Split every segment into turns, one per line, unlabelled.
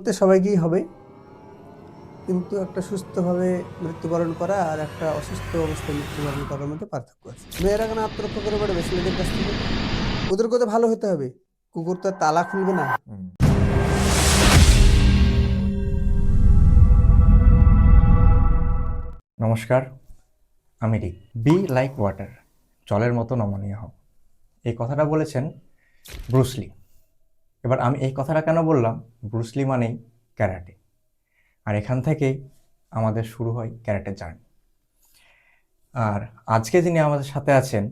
মধ্যে সবাইকেই হবে, কিন্তু একটা সুস্থভাবে মৃত্যুবরণ করা আর একটা অসুস্থ অবস্থায় মৃত্যুবরণ করার মধ্যে পার্থক্য আছে। মেয়েরা কেন আত্মরক্ষা করে বেড়াবে ছেলেদের কাছ থেকে? ওদেরকে তো ভালো হতে হবে। কুকুর তো আর তালা খুলবে না।
নমস্কার, আমি রিক। বি লাইক ওয়াটার, জলের মতো নমনীয় হও। এই কথাটা বলেছেন ব্রুসলি। এবার আমি এই কথাটা কেন বললাম? ব্রুসলি মানেই ক্যারাটে, আর এখান থেকেই আমাদের শুরু হয় ক্যারাটে জার্নি। আর আজকে যিনি আমাদের সাথে আছেন,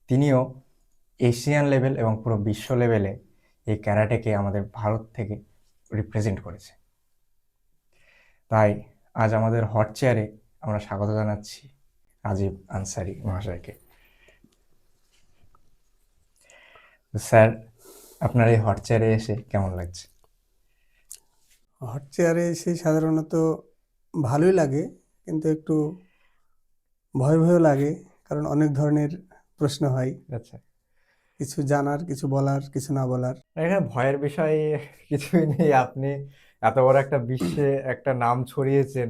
তিনিও এশিয়ান লেভেল এবং পুরো বিশ্ব লেভেলে এই ক্যারাটেকে আমাদের ভারত থেকে রিপ্রেজেন্ট করেছে। তাই আজ আমাদের হট চেয়ারে আমরা স্বাগত জানাচ্ছি রাজীব আনসারি মহাশয়কে। স্যার, আপনার এই হট চেয়ারে এসে কেমন লাগছে?
হট চেয়ারে এসে সাধারণত ভালোই লাগে, কিন্তু একটু ভয় ভয়ও লাগে, কারণ অনেক ধরনের প্রশ্ন হয়,
আচ্ছা,
কিছু জানার, কিছু বলার, কিছু না বলার।
এখানে ভয়ের বিষয় কিছুই নেই। আপনি এত বড় একটা বিশ্বে একটা নাম ছড়িয়েছেন,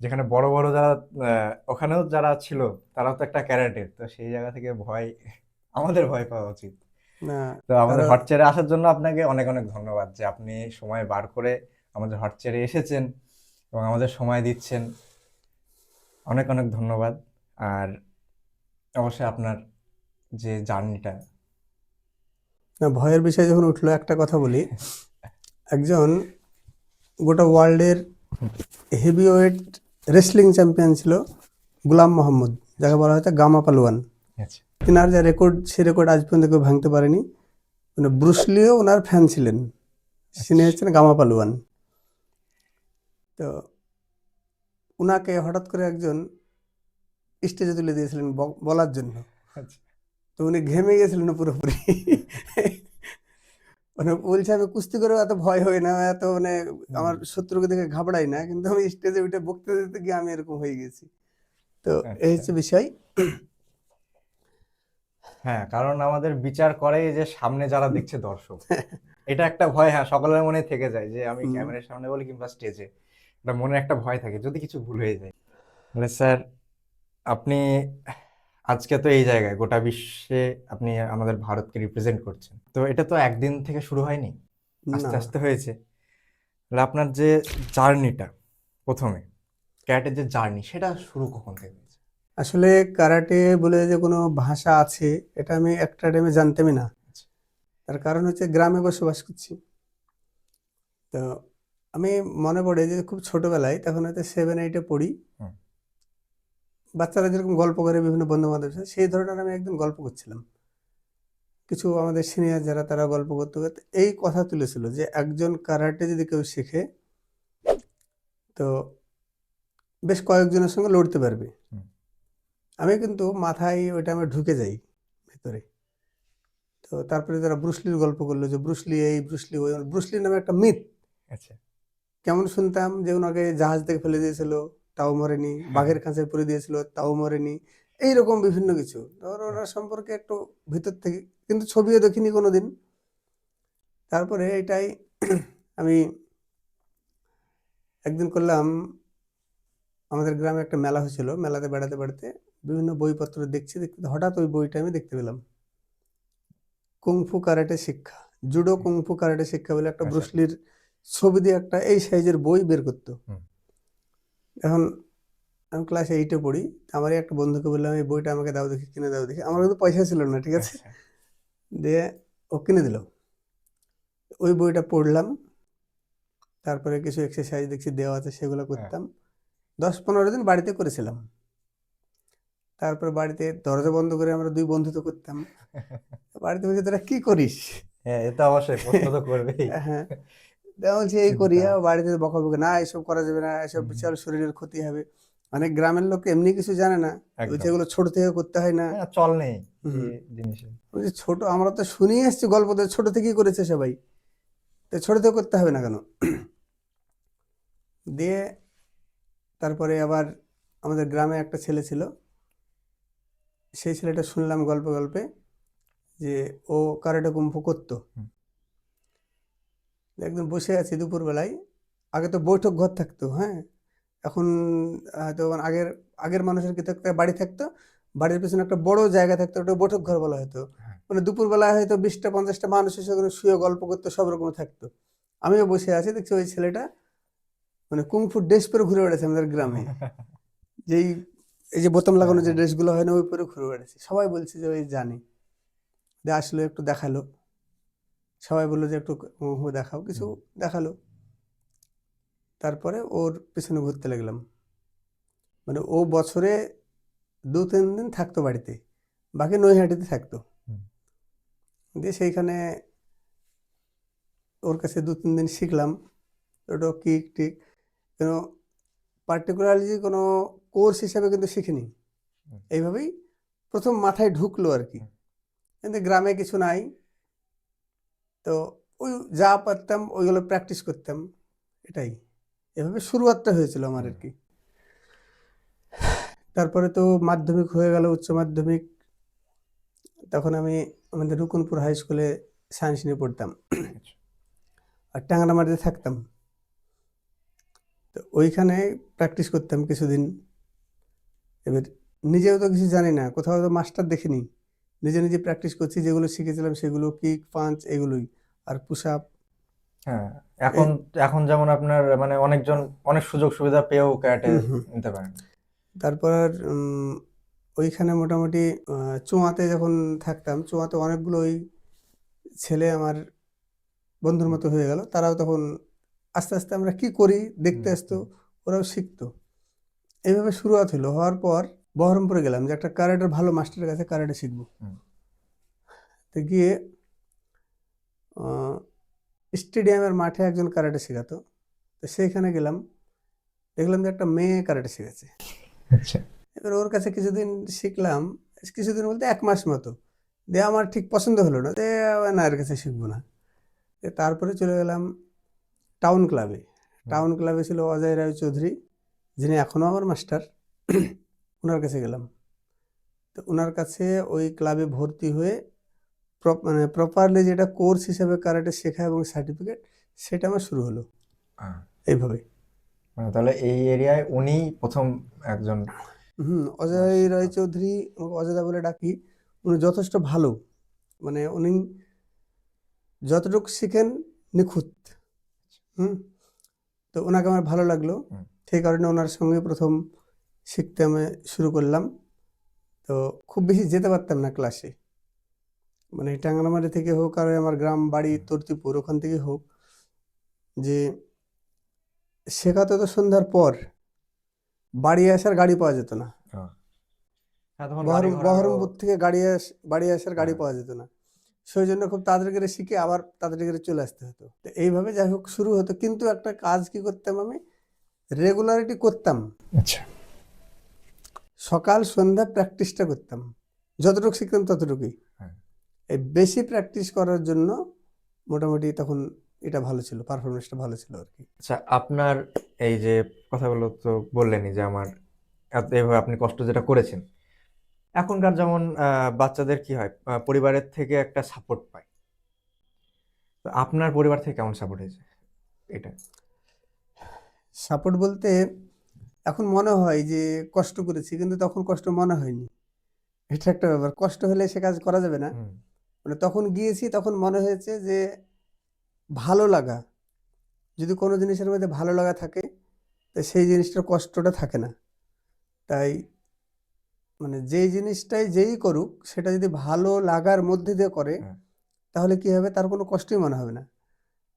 যেখানে বড় বড় যারা ওখানেও যারা ছিল, তারাও তো একটা ক্যারেক্টার। তো সেই জায়গা থেকে ভয়, আমাদের ভয় পাওয়া উচিত।
না,
তো আমাদের
কারণ
হট চেয়ারে আসার জন্য আপনাকে অনেক অনেক ধন্যবাদ, যে আপনি সময় বার করে আমাদের হট চেয়ারে এসেছেন এবং আমাদের সময় দিচ্ছেন। অনেক অনেক ধন্যবাদ। আর অবশ্যই আপনার যে জার্নিটা।
না, ভয়ের বিষয় যখন উঠলো, একটা কথা বলি। একজন গোটা ওয়ার্ল্ডের হেভিওয়েট রেসলিং চ্যাম্পিয়ন ছিল গুলাম মোহাম্মদ, যাকে বলা হয়তো গামা পালোয়ান।
আচ্ছা,
তিনার যা রেকর্ড, সে রেকর্ড আজ পর্যন্ত কেউ ভাঙতে পারেনি। মানে ব্রুসলিও ওনার ফ্যান ছিলেন। তিনি
আচ্ছা,
হচ্ছেন গামা পালোয়ান। তো উনাকে হঠাৎ করে একজন স্টেজে তুলে দিয়েছিলেন বলার জন্য।
আচ্ছা।
তো উনি ঘেমে গেছিলেন পুরোপুরি। মানে বলছে, আমি কুস্তি করে এত ভয় হই না, এত মানে আমার শত্রুকে দেখে ঘাবড়াই না, কিন্তু আমি স্টেজে উঠে বক্তৃতা দিতে গিয়ে আমি এরকম হয়ে গেছি। তো এই
আচ্ছা,
হচ্ছে বিষয়।
হ্যাঁ, কারণ আমাদের বিচার করে যে সামনে যারা দেখছে দর্শক, এটা একটা ভয়, হ্যাঁ, সকলের মনে থেকে যায় যে আমি
হুম।
ক্যামেরার সামনে বলি কিংবা স্টেজে, এটা মনে একটা ভয় থাকে যদি কিছু ভুল হয়ে যায়। মানে স্যার, আপনি আজকে তো এই জায়গায় গোটা বিশ্বে আপনি আমাদের ভারতকে রিপ্রেজেন্ট করছেন। তো এটা তো একদিন থেকে শুরু হয়নি, আস্তে
না,
আস্তে হয়েছে। তাহলে আপনার যে জার্নিটা, প্রথমে ক্যারাটের যে জার্নি, সেটা শুরু কখন থেকে হয়েছে?
আসলে কারাটে বলে যে কোনো ভাষা আছে, এটা আমি একটা টাইমে জানতামই না।
আচ্ছা,
তার কারণ হচ্ছে গ্রামে বসবাস করছি। তো আমি মনে পড়ে যে খুব ছোটবেলায়, তখন হয়তো 7-8-এ পড়ি।
হুম,
বাচ্চারা যেরকম গল্প করে বিভিন্ন বন্ধু বান্ধব সাথে, সেই ধরনের আমি একদিন গল্প করছিলাম। কিছু আমাদের সিনিয়র যারা, তারা গল্প করতে করতে এই কথা তুলেছিল যে একজন কারাটে যদি কেউ শেখে, তো বেশ কয়েকজনের সঙ্গে লড়তে পারবে।
হুম,
আমি কিন্তু মাথায় ওইটা আমার ঢুকে যাই ভেতরে। তো তারপরে তারা ব্রুসলির গল্প করলো, যে ব্রুসলি এই, ব্রুসলি ওই। ব্রুসলি নামে একটা মিথ
আচ্ছা,
কেমন শুনতাম, যে ওনাকে জাহাজ থেকে ফেলে দিয়েছিল, তাও মরেনি,
হ্যাঁ,
বাঘের কাছে পরে দিয়েছিল, তাও মরেনি, এইরকম বিভিন্ন কিছু। ধর ওরা
আচ্ছা,
সম্পর্কে একটু ভিতর থেকে, কিন্তু ছবিও দেখিনি কোনোদিন। তারপরে এটাই আমি একদিন করলাম, আমাদের গ্রামে একটা মেলা হয়েছিল, মেলাতে বেড়াতে বেড়াতে বিভিন্ন বইপত্র দেখছি দেখতে, হঠাৎ ওই বইটা আমি দেখতে পেলাম, কুংফু কারাটে শিক্ষা, জুডো কুংফু কারাটে শিক্ষা বলে একটা
আচ্ছা,
ব্রুসলির ছবি দিয়ে একটা এই সাইজের বই বের করতো।
হুম,
এখন আমি ক্লাস 8-এ পড়ি। আমারই একটা বন্ধুকে বললাম, এই বইটা আমাকে দাও দেখি, কিনে দাও দেখি। আমার কিন্তু পয়সা ছিল না, ঠিক আছে?
আচ্ছা,
দিয়ে ও কিনে দিল। ওই বইটা পড়লাম, তারপরে কিছু এক্সারসাইজ দেখছি দেওয়া আছে, সেগুলো
হ্যাঁ,
করতাম। 10-15 দিন বাড়িতে করেছিলাম। তারপর বাড়িতে দরজা বন্ধ করে আমরা দুই বন্ধু তো করতাম। বাড়িতে বলছে, তোরা কি করিস?
হ্যাঁ, এ তো অবশ্যই প্রশ্ন তো করবেই।
হ্যাঁ, দেওয়া বলছে এই করি।
চিন্তা।
বাড়িতে বকাবকি, না এসব করা যাবে না, এসব
হুম, হুম,
বিশাল শরীরের ক্ষতি হবে। অনেক গ্রামের লোক এমনি কিছু জানে না, ওই
একদম।
যেগুলো ছোট থেকে করতে হয় না।
হ্যাঁ, চল নেই
হুম।
এই জিনিসে।
বলছি, ছোট আমরা তো শুনিয়ে এসছি গল্প, তো ছোট থেকেই করেছে সবাই, তো ছোট থেকে করতে হবে না কেন? দিয়ে তারপরে আবার আমাদের গ্রামে একটা ছেলে ছিল, সেই ছেলেটা শুনলাম গল্পে গল্পে যে ও কারাটে কুম্ফু করতো।
হুম,
একদিন বসে আছি দুপুরবেলায়, আগে তো বৈঠক ঘর থাকতো, হ্যাঁ, এখন হয়তো মানে আগের আগের মানুষের কি থাকতো, বাড়ি থাকতো, বাড়ির পেছনে একটা বড় জায়গা থাকতো, ওটা বৈঠক ঘর বলা হতো।
হ্যাঁ।
মানে দুপুরবেলায় হয়তো 20টা 50টা মানুষ এসে ওখানে শুয়ে গল্প করতো, সব রকম থাকতো। আমিও বসে আছি, দেখছি ওই ছেলেটা মানে কুংফু ড্রেস পরে ঘুরে বেড়াচ্ছে আমাদের গ্রামে, যেই এই যে বোতাম লাগানো যে
হ্যাঁ।
ড্রেসগুলো হয় না, ওই পরে ঘুরে বেড়াচ্ছে। সবাই বলছে যে ওই জানি, দিয়ে আসলো, একটু দেখালো, সবাই বললো যে একটু কুংফু দেখাও, কিছু দেখালো। তারপরে ওর পেছনে ঘুরতে লাগলাম। মানে ও বছরে 2-3 দিন থাকতো বাড়িতে, বাকি নৈহাটিতে থাকতো।
হুম।
দিয়ে সেইখানে ওর কাছে 2-3 দিন শিখলাম, ওটা কিক টিক, কোনো পার্টিকুলারলি কোনো কোর্স হিসাবে কিন্তু শিখিনি।
হুম।
এইভাবেই প্রথম মাথায় ঢুকলো আর কি।
হুম।
কিন্তু গ্রামে কিছু নাই, তো ওই যা পারতাম ওইগুলো প্র্যাকটিস করতাম, এটাই। এভাবে শুরুয়াতটা হয়েছিল আমার আর কি। তারপরে তো মাধ্যমিক হয়ে গেল, উচ্চ মাধ্যমিক, তখন আমি আমাদের রুকুনপুর হাই স্কুলে সায়েন্স নিয়ে পড়তাম,
আচ্ছা।
আর টাঙ্গামাটিতে থাকতাম। তো ওইখানে প্র্যাকটিস করতাম কিছুদিন। এবার নিজেও তো কিছু জানি না, কোথাও তো মাস্টার দেখিনি, নিজে নিজে প্র্যাকটিস করছি, যেগুলো শিখেছিলাম সেগুলো, কিক পাঞ্চ এগুলোই, আর পুশ আপ।
হ্যাঁ, এখন এখন যেমন আপনার মানে অনেকজন অনেক সুযোগ সুবিধা পেয়েও ক্যারাটে নিতে পারেন।
তারপর ওইখানে মোটামুটি চুয়াতে যখন থাকতাম, চুয়াতে অনেকগুলো ওই ছেলে আমার বন্ধুর মতো হয়ে গেল, তারাও তখন আস্তে আস্তে আমরা কি করি দেখতে আসতো, ওরাও শিখতো। এইভাবে শুরুয়াত হলো। হওয়ার পর বহরমপুরে গেলাম যে একটা কারাটের ভালো মাস্টারের কাছে কারাটে শিখবো।
হুম।
তো গিয়ে স্টেডিয়ামের মাঠে একজন কারাটে শেখাতো, তো সেইখানে গেলাম, দেখলাম যে একটা মেয়ে কারাটে শিখেছে।
আচ্ছা।
এবার ওর কাছে কিছুদিন শিখলাম, কিছুদিন বলতে 1 মাস মতো, দিয়ে আমার ঠিক পছন্দ হলো না, যে না, এর কাছে শিখবো না। তারপরে চলে গেলাম টাউন ক্লাবে। টাউন ক্লাবে ছিল অজয় রায় চৌধুরী, যিনি এখনও আমার মাস্টার। ওনার কাছে গেলাম। তো ওনার কাছে ওই ক্লাবে ভর্তি হয়ে মানে প্রপারলি যেটা কোর্স হিসেবে কারাটে শেখা এবং সার্টিফিকেট, সেটা আমার শুরু হলো এইভাবে।
মানে তাহলে এই এরিয়ায় উনি প্রথম একজন।
অজয় রায় চৌধুরী, অজয়দা বলে ডাকি, উনি যথেষ্ট ভালো, মানে উনি যতটুকু শিখেন নিখুঁত। তো ওনাকে আমার ভালো লাগলো, সেই কারণে ওনার সঙ্গে প্রথম শিখতে আমি শুরু করলাম। তো খুব বেশি যেতে পারতাম না ক্লাসে, মানে টাঙ্গামাটি থেকে হোক আর আমার গ্রাম বাড়ি তর্তিপুর, ওখান থেকে হোক, যে শেখাতো তো সন্ধ্যার পর, বাড়ি আসার গাড়ি পাওয়া যেত না। বহরমপুর থেকে বাড়ি আসার গাড়ি পাওয়া যেত না, সেই জন্য খুব তাড়াতাড়ি করে শিখে আবার তাড়াতাড়ি করে চলে আসতে হতো। তো এইভাবে যাই হোক শুরু হতো, কিন্তু একটা কাজ কি করতাম, আমি রেগুলারিটি করতাম।
আচ্ছা।
সকাল সন্ধ্যা প্র্যাকটিসটা করতাম, যতটুকু শিখতাম ততটুকুই। এই বেশি প্র্যাকটিস করার জন্য মোটামুটি তখন এটা ভালো ছিল, পারফরমেন্সটা ভালো ছিল আর কি।
আচ্ছা, আপনার এই যে কথাগুলো তো বললেনই যে আমার এভাবে আপনি কষ্ট যেটা করেছেন, এখনকার যেমন বাচ্চাদের কি হয়, পরিবারের থেকে একটা সাপোর্ট পায়, তো আপনার পরিবার থেকে কেমন সাপোর্ট হয়েছে এটা?
সাপোর্ট বলতে এখন মনে হয় যে কষ্ট করেছি, কিন্তু তখন কষ্ট মনে হয়নি, এটা একটা ব্যাপার। কষ্ট হলে সে কাজ করা যাবে না, মানে তখন গিয়েছি, তখন মনে হয়েছে যে ভালো লাগা, যদি কোনো জিনিসের মধ্যে ভালো লাগা থাকে, তো সেই জিনিসটার কষ্টটা থাকে না। তাই মানে যেই জিনিসটাই যেই করুক, সেটা যদি ভালো লাগার মধ্যে দিয়ে করে, তাহলে কি হবে, তার কোনো কষ্টই মনে হবে না।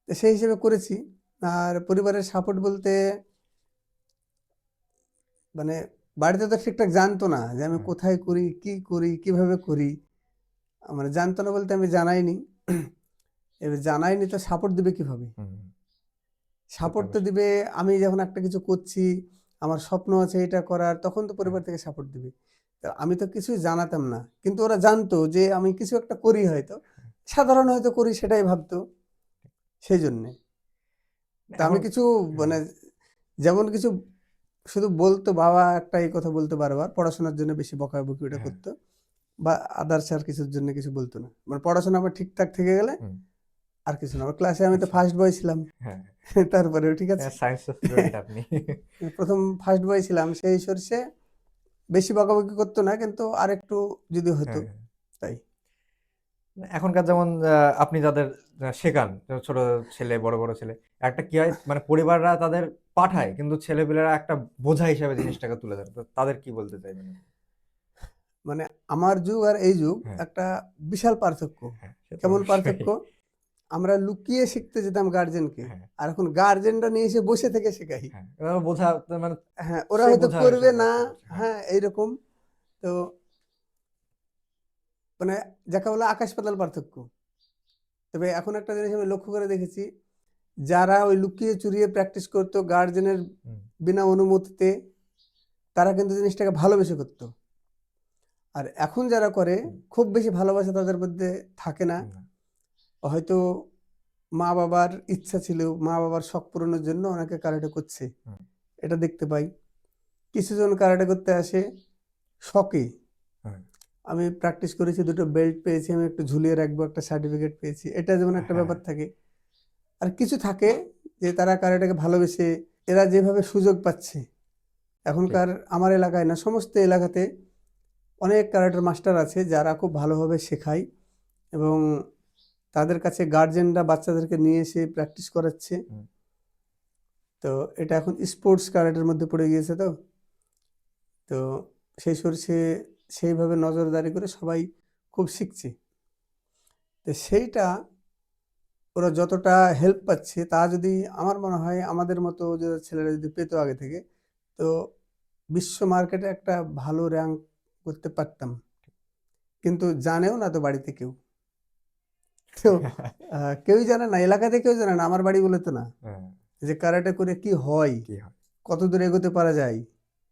তো সেই হিসেবে করেছি। আর পরিবারের সাপোর্ট বলতে, মানে বাড়িতে তো ঠিকঠাক জানতো না যে আমি কোথায় করি, কি করি, কিভাবে করি, মানে জানতো না বলতে আমি জানাইনি। এবার জানাইনি তো সাপোর্ট দিবে কিভাবে? সাপোর্ট তো দিবে, আমি যখন একটা কিছু করছি, আমার স্বপ্ন আছে এটা করার, তখন তো পরিবার থেকে সাপোর্ট দিবে। তো আমি তো কিছুই জানাতাম না, কিন্তু ওরা জানতো যে আমি কিছু একটা করি, হয়তো সাধারণ হয়তো করি, সেটাই ভাবতো, সেই জন্যে। তা আমি কিছু মানে যেমন কিছু শুধু বলতো, বাবা একটা এই কথা বলতো বারবার, পড়াশোনার জন্য বেশি বকাবকি ওটা করতো, বা আদার্স আর কিছুর জন্য কিছু বলতো না, মানে পড়াশোনা আমার ঠিকঠাক থেকে গেলে আর কিছু না। আমার ক্লাসে আমি তো
আচ্ছা।
ফার্স্ট বয় ছিলাম।
হ্যাঁ,
তারপরেও ঠিক আছে,
সায়েন্স স্টুডেন্ট আপনি।
প্রথম ফার্স্ট বয় ছিলাম, সেই সর্ষে বেশি বকাবকি করতো না, কিন্তু আরেকটু যদি হতো
হ্যাঁ,
তাই।
এখনকার যেমন আপনি যাদের শেখান, যেমন ছোট ছেলে, বড় বড় ছেলে, একটা কি হয় মানে পরিবাররা তাদের পাঠায়, কিন্তু ছেলেপেলেরা একটা বোঝা হিসাবে জিনিসটাকে তুলে ধরে। তো তাদের কি বলতে চাইবেন?
মানে আমার যুগ আর এই যুগ
হ্যাঁ,
একটা বিশাল পার্থক্য।
হ্যাঁ, সে তো
কেমন
অবশ্যই।
পার্থক্য? আমরা লুকিয়ে শিখতে যেতাম গার্জেনকে,
হ্যাঁ,
আর এখন গার্জেনরা নিয়ে এসে বসে থেকে শেখাই।
হ্যাঁ, এরা বোঝা মানে
হ্যাঁ, ওরা
সে
হয়তো
বোঝা
করবে
হিসাবে
না।
কাজটা করছে। হ্যাঁ,
হ্যাঁ, এইরকম। তো মানে যাকে বলে আকাশ পাতাল পার্থক্য। তবে এখন একটা জিনিস আমি লক্ষ্য করে দেখেছি, যারা ওই লুকিয়ে চুরিয়ে প্র্যাকটিস করতো গার্জেনের
হুম,
বিনা অনুমতিতে, তারা কিন্তু জিনিসটাকে ভালোবেসে করতো। আর এখন যারা করে,
হুম,
খুব বেশি ভালোবাসা তাদের মধ্যে থাকে না।
না,
হয়তো মা বাবার ইচ্ছা ছিল, মা বাবার শখ পূরণের জন্য অনেকে কারাটে করছে,
হুম,
এটা দেখতে পাই। কিছুজন কারাটে করতে আসে শখে।
হ্যাঁ,
আমি প্র্যাকটিস করেছি, দুটো বেল্ট পেয়েছি, আমি একটু ঝুলিয়ে রাখবো, একটা সার্টিফিকেট পেয়েছি, এটা যেমন একটা
হ্যাঁ,
ব্যাপার থাকে। আর কিছু থাকে যে তারা কারাটেকে ভালোবেসে, এরা যেভাবে সুযোগ পাচ্ছে
ঠিক,
এখনকার, আমার এলাকায় না, সমস্ত এলাকাতে অনেক কারাটের মাস্টার আছে যারা খুব ভালোভাবে শেখায়, এবং তাদের কাছে গার্জেনরা বাচ্চাদেরকে নিয়ে এসে প্র্যাকটিস করাচ্ছে।
হুম,
তো এটা এখন স্পোর্টস কারাটের মধ্যে পড়ে গিয়েছে। তো তো সেই সরষে সেইভাবে নজরদারি করে সবাই খুব শিখছে। তো সেইটা ওরা যতটা হেল্প পাচ্ছে, তা যদি আমার মনে হয় আমাদের মতো যে ছেলেরা যদি পেতো আগে থেকে, তো বিশ্ব মার্কেটে একটা ভালো র্যাঙ্ক করতে পারতাম। কিন্তু জানেও না তো বাড়িতে কেউ। তো কেউই জানে না, এলাকাতে কেউ জানে না, আমার বাড়ি বলে তো না,
হ্যাঁ,
যে কারাটে করে কি হয়,
কি হয়,
কত দূর এগোতে পারা যায়।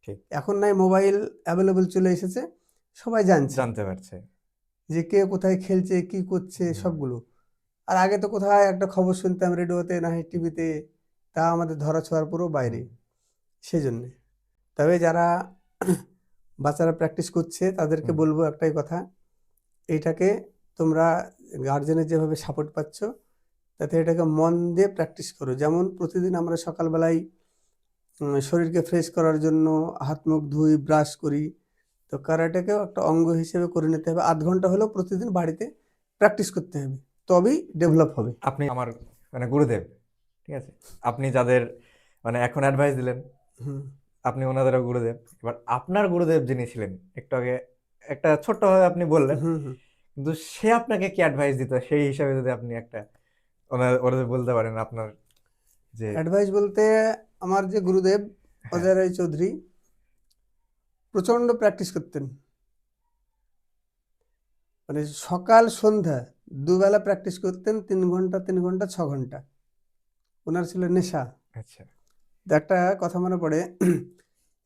ঠিক,
এখন নাই মোবাইল অ্যাভেলেবল চলে এসেছে, সবাই জানছে
জানতে পারছে।
যে কে কোথায় খেলছে, কি করছে,
হুম,
সবগুলো। আর আগে তো কোথায় একটা খবর শুনতাম রেডিওতে, না হয় টিভিতে, তা আমাদের ধরা ছোঁয়ার পুরো বাইরে।
হুম,
সেই জন্যে, তবে যারা বাচ্চারা প্র্যাকটিস করছে তাদেরকে
হুম,
বলবো একটাই কথা, এইটাকে তোমরা গার্জেনের যেভাবে সাপোর্ট পাচ্ছ, তাতে এটাকে মন দিয়ে প্র্যাকটিস করো। যেমন প্রতিদিন আমরা সকালবেলায় শরীরকে ফ্রেশ করার জন্য হাত মুখ ধুই, ব্রাশ করি, তো কারাটেকেও একটা অঙ্গ হিসেবে করে নিতে হবে। আধ ঘন্টা হলেও প্রতিদিন বাড়িতে প্র্যাকটিস করতে হবে, তবেই ডেভেলপ হবে।
আপনি আমার মানে গুরুদেব, ঠিক আছে? আপনি যাদের মানে এখন অ্যাডভাইস দিলেন,
হুম
আপনি ওনাদেরও গুরুদেব। এবার আপনার গুরুদেব যিনি ছিলেন, একটু আগে একটা ছোট্টভাবে আপনি বললেন,
হুম হুম
কিন্তু সে আপনাকে কি অ্যাডভাইস দিত, সেই হিসাবে যদি আপনি একটা ওনাদের বলতে পারেন আপনার যে।
অ্যাডভাইস বলতে, আমার যে গুরুদেব
হ্যাঁ,
অজয় রায় চৌধুরী প্রচণ্ড প্র্যাকটিস করতেন। মানে সকাল সন্ধ্যা দুবেলা প্র্যাকটিস করতেন, 3 ঘন্টা 3 ঘন্টা 6 ঘন্টা, ওনার ছিল নেশা।
আচ্ছা,
তো একটা কথা মনে পড়ে,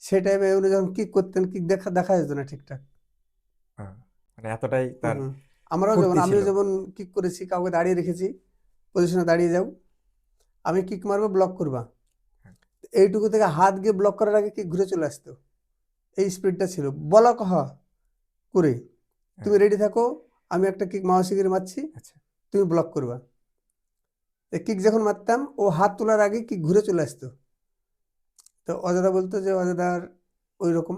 সেই টাইমে উনি যখন কিক করতেন, কিক দেখা দেখা যেত না ঠিকঠাক।
হ্যাঁ, মানে এতটাই তার
হুম। আমরাও যেমন,
ফুর্তি ছিল।
আমিও যেমন কিক করেছি, কাউকে দাঁড়িয়ে রেখেছি, পজিশনে দাঁড়িয়ে যাও, আমি কিক মারবো, ব্লক করবা,
হ্যাঁ,
এইটুকু থেকে হাত গিয়ে ব্লক করার আগে কিক ঘুরে চলে আসতো। এই স্পিডটা ছিল, বলক হ করে,
হ্যাঁ,
তুমি রেডি থাকো, আমি একটা কিক মাওসিগিরি মারছি,
আচ্ছা,
তুমি ব্লক করবা। কিক যখন মারতাম, ও হাত তোলার আগে কিক ঘুরে চলে আসতো। তো অজয়দা বলতো যে অজয়দার ওই রকম,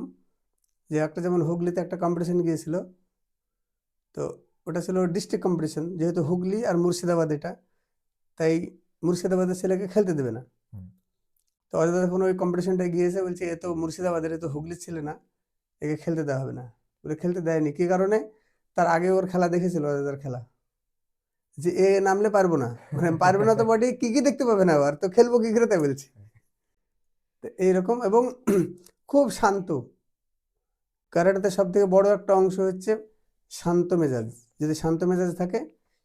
যে একটা যেমন হুগলিতে একটা কম্পিটিশন গিয়েছিল, তো ওটা ছিল ডিস্ট্রিক্ট কম্পিটিশন, যেহেতু হুগলি আর মুর্শিদাবাদ এটা, তাই মুর্শিদাবাদের ছেলেকে খেলতে দেবে না।
হুম,
তো অজয়দা যখন ওই কম্পিটিশনটায় গিয়েছে, বলছে এ তো মুর্শিদাবাদের, এ তো হুগলির ছেলে না, একে খেলতে দেওয়া হবে না। বলে খেলতে দেয়নি, কি কারণে? তার আগে ওর খেলা দেখেছিল, অজয়দার খেলা, যে এ নামলে পারবো না, মানে পারবে না তো বডি, কি কি দেখতে পাবে না, আবার তো খেলবো কি করে, তাই বলছে। তো এইরকম, এবং খুব শান্ত। ক্যারাটেতে সব থেকে বড় একটা অংশ হচ্ছে শান্ত মেজাজ। যদি শান্ত মেজাজ থাকে,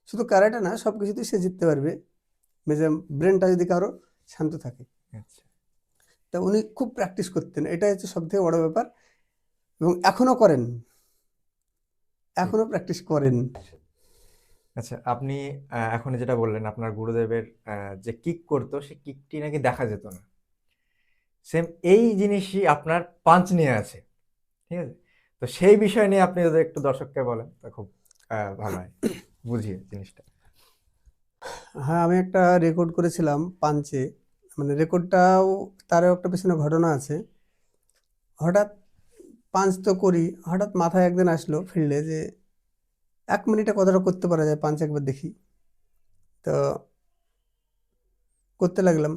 শুধু ক্যারাটে না, সব কিছুতেই সে জিততে পারবে, মেজাজ ব্রেনটা যদি কারো শান্ত থাকে।
আচ্ছা,
তা উনি খুব প্র্যাকটিস করতেন, এটা হচ্ছে সব থেকে বড় ব্যাপার, এবং এখনো করেন,
ঠিক।
এখনো প্র্যাকটিস করেন।
আচ্ছা, আপনি এখন যেটা বললেন আপনার গুরুদেবের যে কিক করতো, সে কিকটি নাকি দেখা যেত না। সেম এই জিনিসই আপনার পাঞ্চ নিয়ে আছে, ঠিক আছে? তো সেই বিষয় নিয়ে আপনি যদি একটু দর্শককে বলেন, তা খুব ভালো হয় বুঝিয়ে জিনিসটা।
হ্যাঁ, আমি একটা রেকর্ড করেছিলাম পাঞ্চে, মানে রেকর্ডটাও তারও একটা পেছনে ঘটনা আছে। হঠাৎ পাঞ্চ তো করি, হঠাৎ মাথায় একদিন আসলো ফিল্ডে যে 1 মিনিটে কতটা করতে পারা যায় পাঞ্চ, একবার দেখি। তো করতে লাগলাম।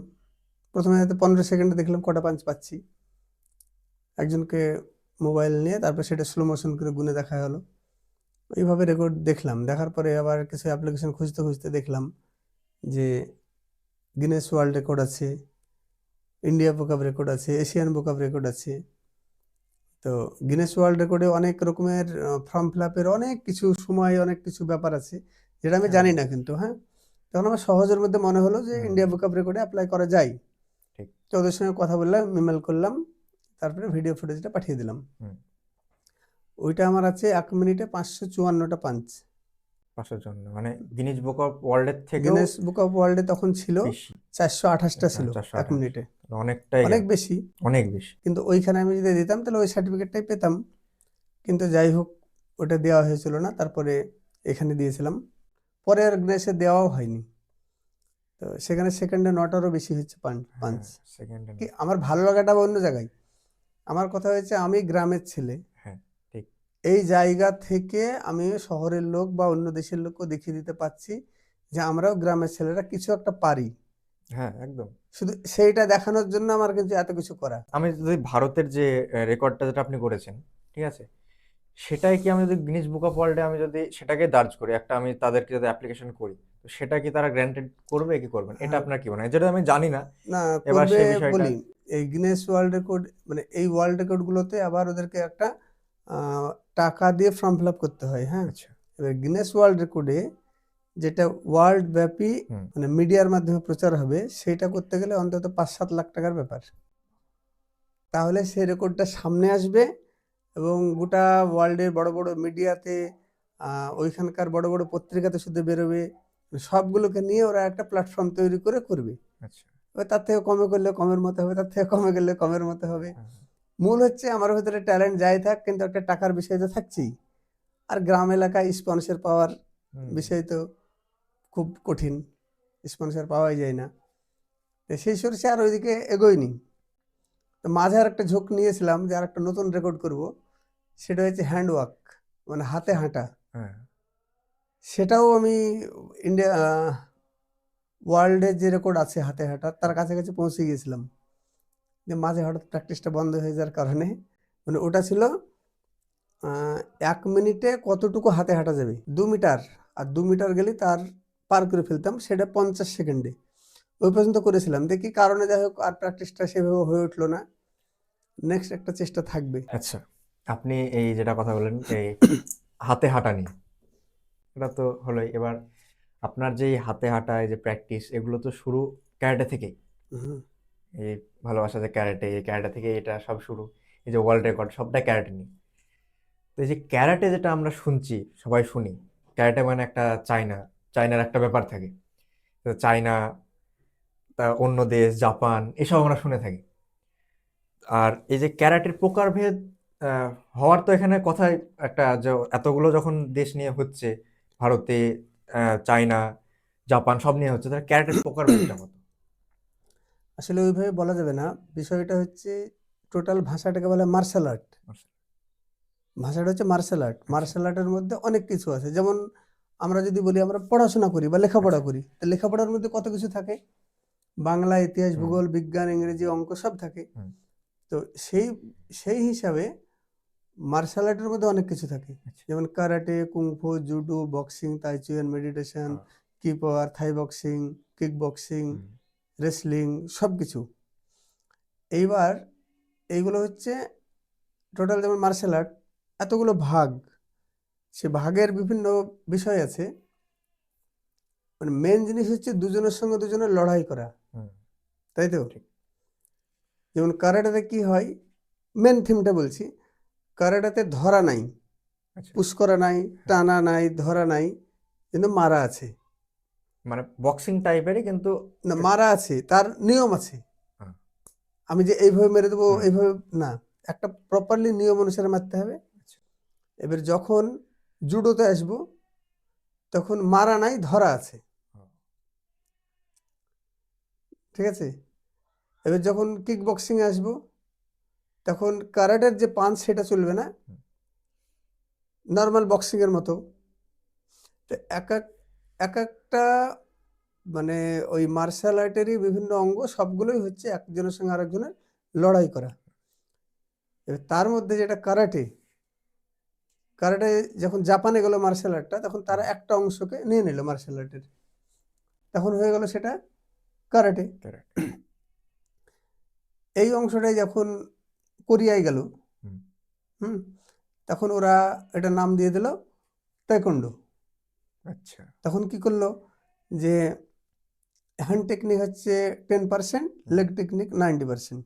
প্রথমে হয়তো 15 সেকেন্ডে দেখলাম কটা পাঞ্চ পাচ্ছি। একজনকে মোবাইল নিয়ে তারপর সেটা স্লো মোশন করে গুনে দেখা হলো। এইভাবে রেকর্ড দেখলাম, দেখার পরে আবার কিছু অ্যাপ্লিকেশন খুঁজতে খুঁজতে দেখলাম যে গিনেস ওয়ার্ল্ড রেকর্ড আছে, ইন্ডিয়া বুক অফ রেকর্ড আছে, এশিয়ান বুক অফ রেকর্ড আছে। তো গিনেস ওয়ার্ল্ড রেকর্ডে অনেক রকমের ফর্ম ফিল আপের অনেক কিছু সময়, অনেক কিছু ব্যাপার আছে যেটা আমি
হ্যাঁ
জানি না কিন্তু। হ্যাঁ, তখন আমার সহজের মধ্যে মনে হলো যে
হুম
ইন্ডিয়া বুক অফ রেকর্ডে অ্যাপ্লাই করা যায়।
ঠিক
তো ওদের সঙ্গে কথা বললাম, ইমেল করলাম, তারপরে ভিডিও ফুটেজটা পাঠিয়ে দিলাম।
হুম
ওইটা আমার আছে 1 মিনিটে 554টা পাঞ্চ।
500 জন মানে গিনিজ বুক অফ ওয়ার্ল্ডের থেকেও
গিনেস বুক অফ ওয়ার্ল্ডে তখন ছিল
বেশি।
428টা ছিল
428
1 মিনিটে,
অনেকটাই
অনেক
gap,
বেশি।
অনেক বেশি।
কিন্তু ওইখানে আমি যদি দিতাম তাহলে ওই সার্টিফিকেটটাই পেতাম। কিন্তু যাই হোক, ওটা দেওয়া হয়েছিল না, তারপরে এখানে দিয়েছিলাম। পরে আর গ্নেসে দেওয়াও হয়নি। তো সেখানে সেকেন্ডে নটারও বেশি হচ্ছে পাঞ্চ পাঞ্চ।
হ্যাঁ সেকেন্ডে
কি
না।
আমার ভালো লাগাটা অন্য জায়গায়। আমার কথা হয়েছে আমি গ্রামের ছেলে,
হ্যাঁ ঠিক।
এই জায়গা থেকে আমি শহরের লোক বা অন্য দেশের লোককেও দেখিয়ে দিতে পারছি যে আমরাও গ্রামের ছেলেরা কিছু একটা পারি।
হ্যাঁ একদম।
শুধু সেইটা দেখানোর জন্য আমার কিন্তু এত কিছু করা।
আমি যদি ভারতের যে রেকর্ডটা যেটা আপনি করেছেন, ঠিক আছে, সেটাই কি আমি যদি গিনিস বুক অফ ওয়ার্ল্ডে আমি যদি সেটাকে দার্জ করি, একটা আমি তাদেরকে যদি অ্যাপ্লিকেশন করি, তো সেটা কি তারা গ্র্যান্টেড করবে কি করবেন, এটা
হ্যাঁ,
আপনার কি মনে হয়? যেটা আমি জানি না।
না
এবার
করবে
সেই বিষয়টা।
বলি। এই গিনেস ওয়ার্ল্ড রেকর্ড, মানে এই ওয়ার্ল্ড রেকর্ডগুলোতে আবার ওদেরকে একটা আহ, টাকা দিয়ে ফর্ম ফিল আপ করতে হয়। হ্যাঁ,
আচ্ছা।
এবার গিনেস ওয়ার্ল্ড রেকর্ডে যেটা ওয়ার্ল্ড ব্যাপী
হুম।
মানে মিডিয়ার মাধ্যমে প্রচার হবে, সেটা করতে গেলে অন্তত 5-7 লাখ টাকার ব্যাপার। তাহলে সেই রেকর্ডটা সামনে আসবে এবং গোটা ওয়ার্ল্ডের বড় বড় মিডিয়াতে, ওইখানকার বড় বড় পত্রিকাতে শুধু বেরোবে। সবগুলোকে নিয়ে ওরা একটা প্ল্যাটফর্ম তৈরি করে করবে।
আচ্ছা।
এবার তার থেকে কমে করলে কমের মতো হবে, তার থেকে কমে গেলে কমের মতো হবে।
হ্যাঁ,
মূল হচ্ছে আমার ভিতরে ট্যালেন্ট যাই থাক, কিন্তু একটা টাকার বিষয় তো থাকছেই। আর গ্রাম এলাকায় স্পন্সর পাওয়ার
হুম,
বিষয় তো খুব কঠিন, স্পন্সর পাওয়াই যায় না। তো সেই সরষে আর ওইদিকে এগোয়নি। তো মাঝে আর একটা ঝোঁক নিয়েছিলাম যে আর একটা নতুন রেকর্ড করব, সেটা হচ্ছে হ্যান্ড ওয়ার্ক, মানে হাতে হাঁটা।
হ্যাঁ
সেটাও আমি ইন্ডিয়া ওয়ার্ল্ডের যে রেকর্ড আছে হাতে হাঁটার, তার কাছাকাছি পৌঁছে গিয়েছিলাম। যে মাঝে হঠাৎ প্র্যাকটিসটা বন্ধ হয়ে যাওয়ার কারণে, মানে ওটা ছিল 1 মিনিটে কতটুকু হাতে হাঁটা যাবে, 2 মিটার। আর 2 মিটার গেলে তার পার করে ফেলতাম, সেটা 50 সেকেন্ডে। ওই পর্যন্ত করেছিলাম, দেখি কারণে যাই হোক আর প্র্যাকটিসটা সেভাবে হয়ে উঠলো না। নেক্সট একটা চেষ্টা থাকবে।
আচ্ছা। আপনি এই যেটা কথা বলেন এই হাতে হাঁটা নিয়ে, এটা তো হলোই। এবার আপনার যে এই হাতে হাঁটা, এই যে প্র্যাকটিস, এগুলো তো শুরু ক্যারাটে থেকেই।
হুম,
এই ভালোবাসা যে ক্যারাটে, এই ক্যারাটে থেকে এটা সব শুরু। এই যে ওয়ার্ল্ড রেকর্ড সবটা ক্যারাটে নিয়ে। তো এই যে ক্যারাটে যেটা আমরা শুনছি, সবাই শুনি, ক্যারাটে মানে একটা চায়নার একটা ব্যাপার থাকে। তো চায়না, তা অন্য দেশ জাপান এসব আমরা শুনে থাকি। আর এই যে ক্যারাটের প্রকারভেদ আহ, হওয়ার তো এখানে কথাই একটা, যে এতগুলো যখন দেশ নিয়ে হচ্ছে, ভারতে, চায়না, জাপান সব নিয়ে হচ্ছে, তাহলে ক্যারাটের প্রকারভেদটা কত?
আসলে ওইভাবে বলা যাবে না। বিষয়টা হচ্ছে টোটাল ভাষাটাকে বলে মার্শাল আর্ট। ভাষাটা হচ্ছে মার্শাল আর্ট।
আচ্ছা
মার্শাল আর্টের মধ্যে অনেক কিছু আছে। যেমন আমরা যদি বলি আমরা পড়াশোনা করি বা লেখাপড়া
আচ্ছা।
করি, তো লেখাপড়ার মধ্যে কত কিছু থাকে। বাংলা, ইতিহাস,
হুম
ভূগোল, বিজ্ঞান, ইংরেজি, অঙ্ক সব থাকে।
হুম।
তো সেই সেই হিসাবে মার্শাল আর্টের মধ্যে অনেক কিছু থাকে।
আচ্ছা।
যেমন কারাটে, কুংফু, জুডো, বক্সিং, তাইচুয়ান, মেডিটেশন,
হ্যাঁ,
কিপার, Thai boxing, kick boxing,
hmm
wrestling, সব কিছু। এইবার এইগুলো হচ্ছে টোটাল, যেমন মার্শাল আর্ট এতগুলো ভাগ, সে ভাগের বিভিন্ন বিষয় আছে। মানে মেন জিনিস হচ্ছে দুজনের সঙ্গে দুজনের লড়াই করা,
হুম।
তাই তো?
ঠিক।
যেমন কারাটেতে কি হয়, মেন থিমটা বলছি। কারাটেতে ধরা নাই,
আচ্ছা।
পুশ করা নাই,
হ্যাঁ,
টানা নাই, ধরা নাই, কিন্তু মারা আছে।
মানে বক্সিং টাইপেরই কিন্তু।
না, মারা আছে, তার নিয়ম আছে।
হ্যাঁ,
আমি যে এইভাবে মেরে দেবো
হুম।
এইভাবে না, একটা প্রপারলি নিয়ম অনুসারে মারতে হবে।
আচ্ছা।
এবার যখন জুডোতে আসবো, তখন মারা নাই, ধরা আছে।
হ্যাঁ,
ঠিক আছে। এবার যখন কিক বক্সিংয়ে আসবো, তখন কারাটের যে পাঞ্চ সেটা চলবে না,
হুম।
নর্মাল বক্সিংয়ের মতো। তো এক একটা মানে ওই মার্শাল আর্টেরই বিভিন্ন অঙ্গ সবগুলোই হচ্ছে একজনের সঙ্গে আরেকজনের লড়াই করা। এবার তার মধ্যে যেটা কারাটে, কারাটে যখন জাপানে গেল মার্শাল আর্টটা, তখন তারা একটা অংশকে নিয়ে নিল মার্শাল আর্টের, তখন হয়ে গেল সেটা কারাটে।
Correct.
এই অংশটাই যখন কোরিয়ায় গেল,
হুম।
হুম, তখন ওরা এটা নাম দিয়ে দিল তাইকোন্ডো।
আচ্ছা।
তখন কি করলো যে হ্যান্ড টেকনিক হচ্ছে 10%, লেগ টেকনিক 90%।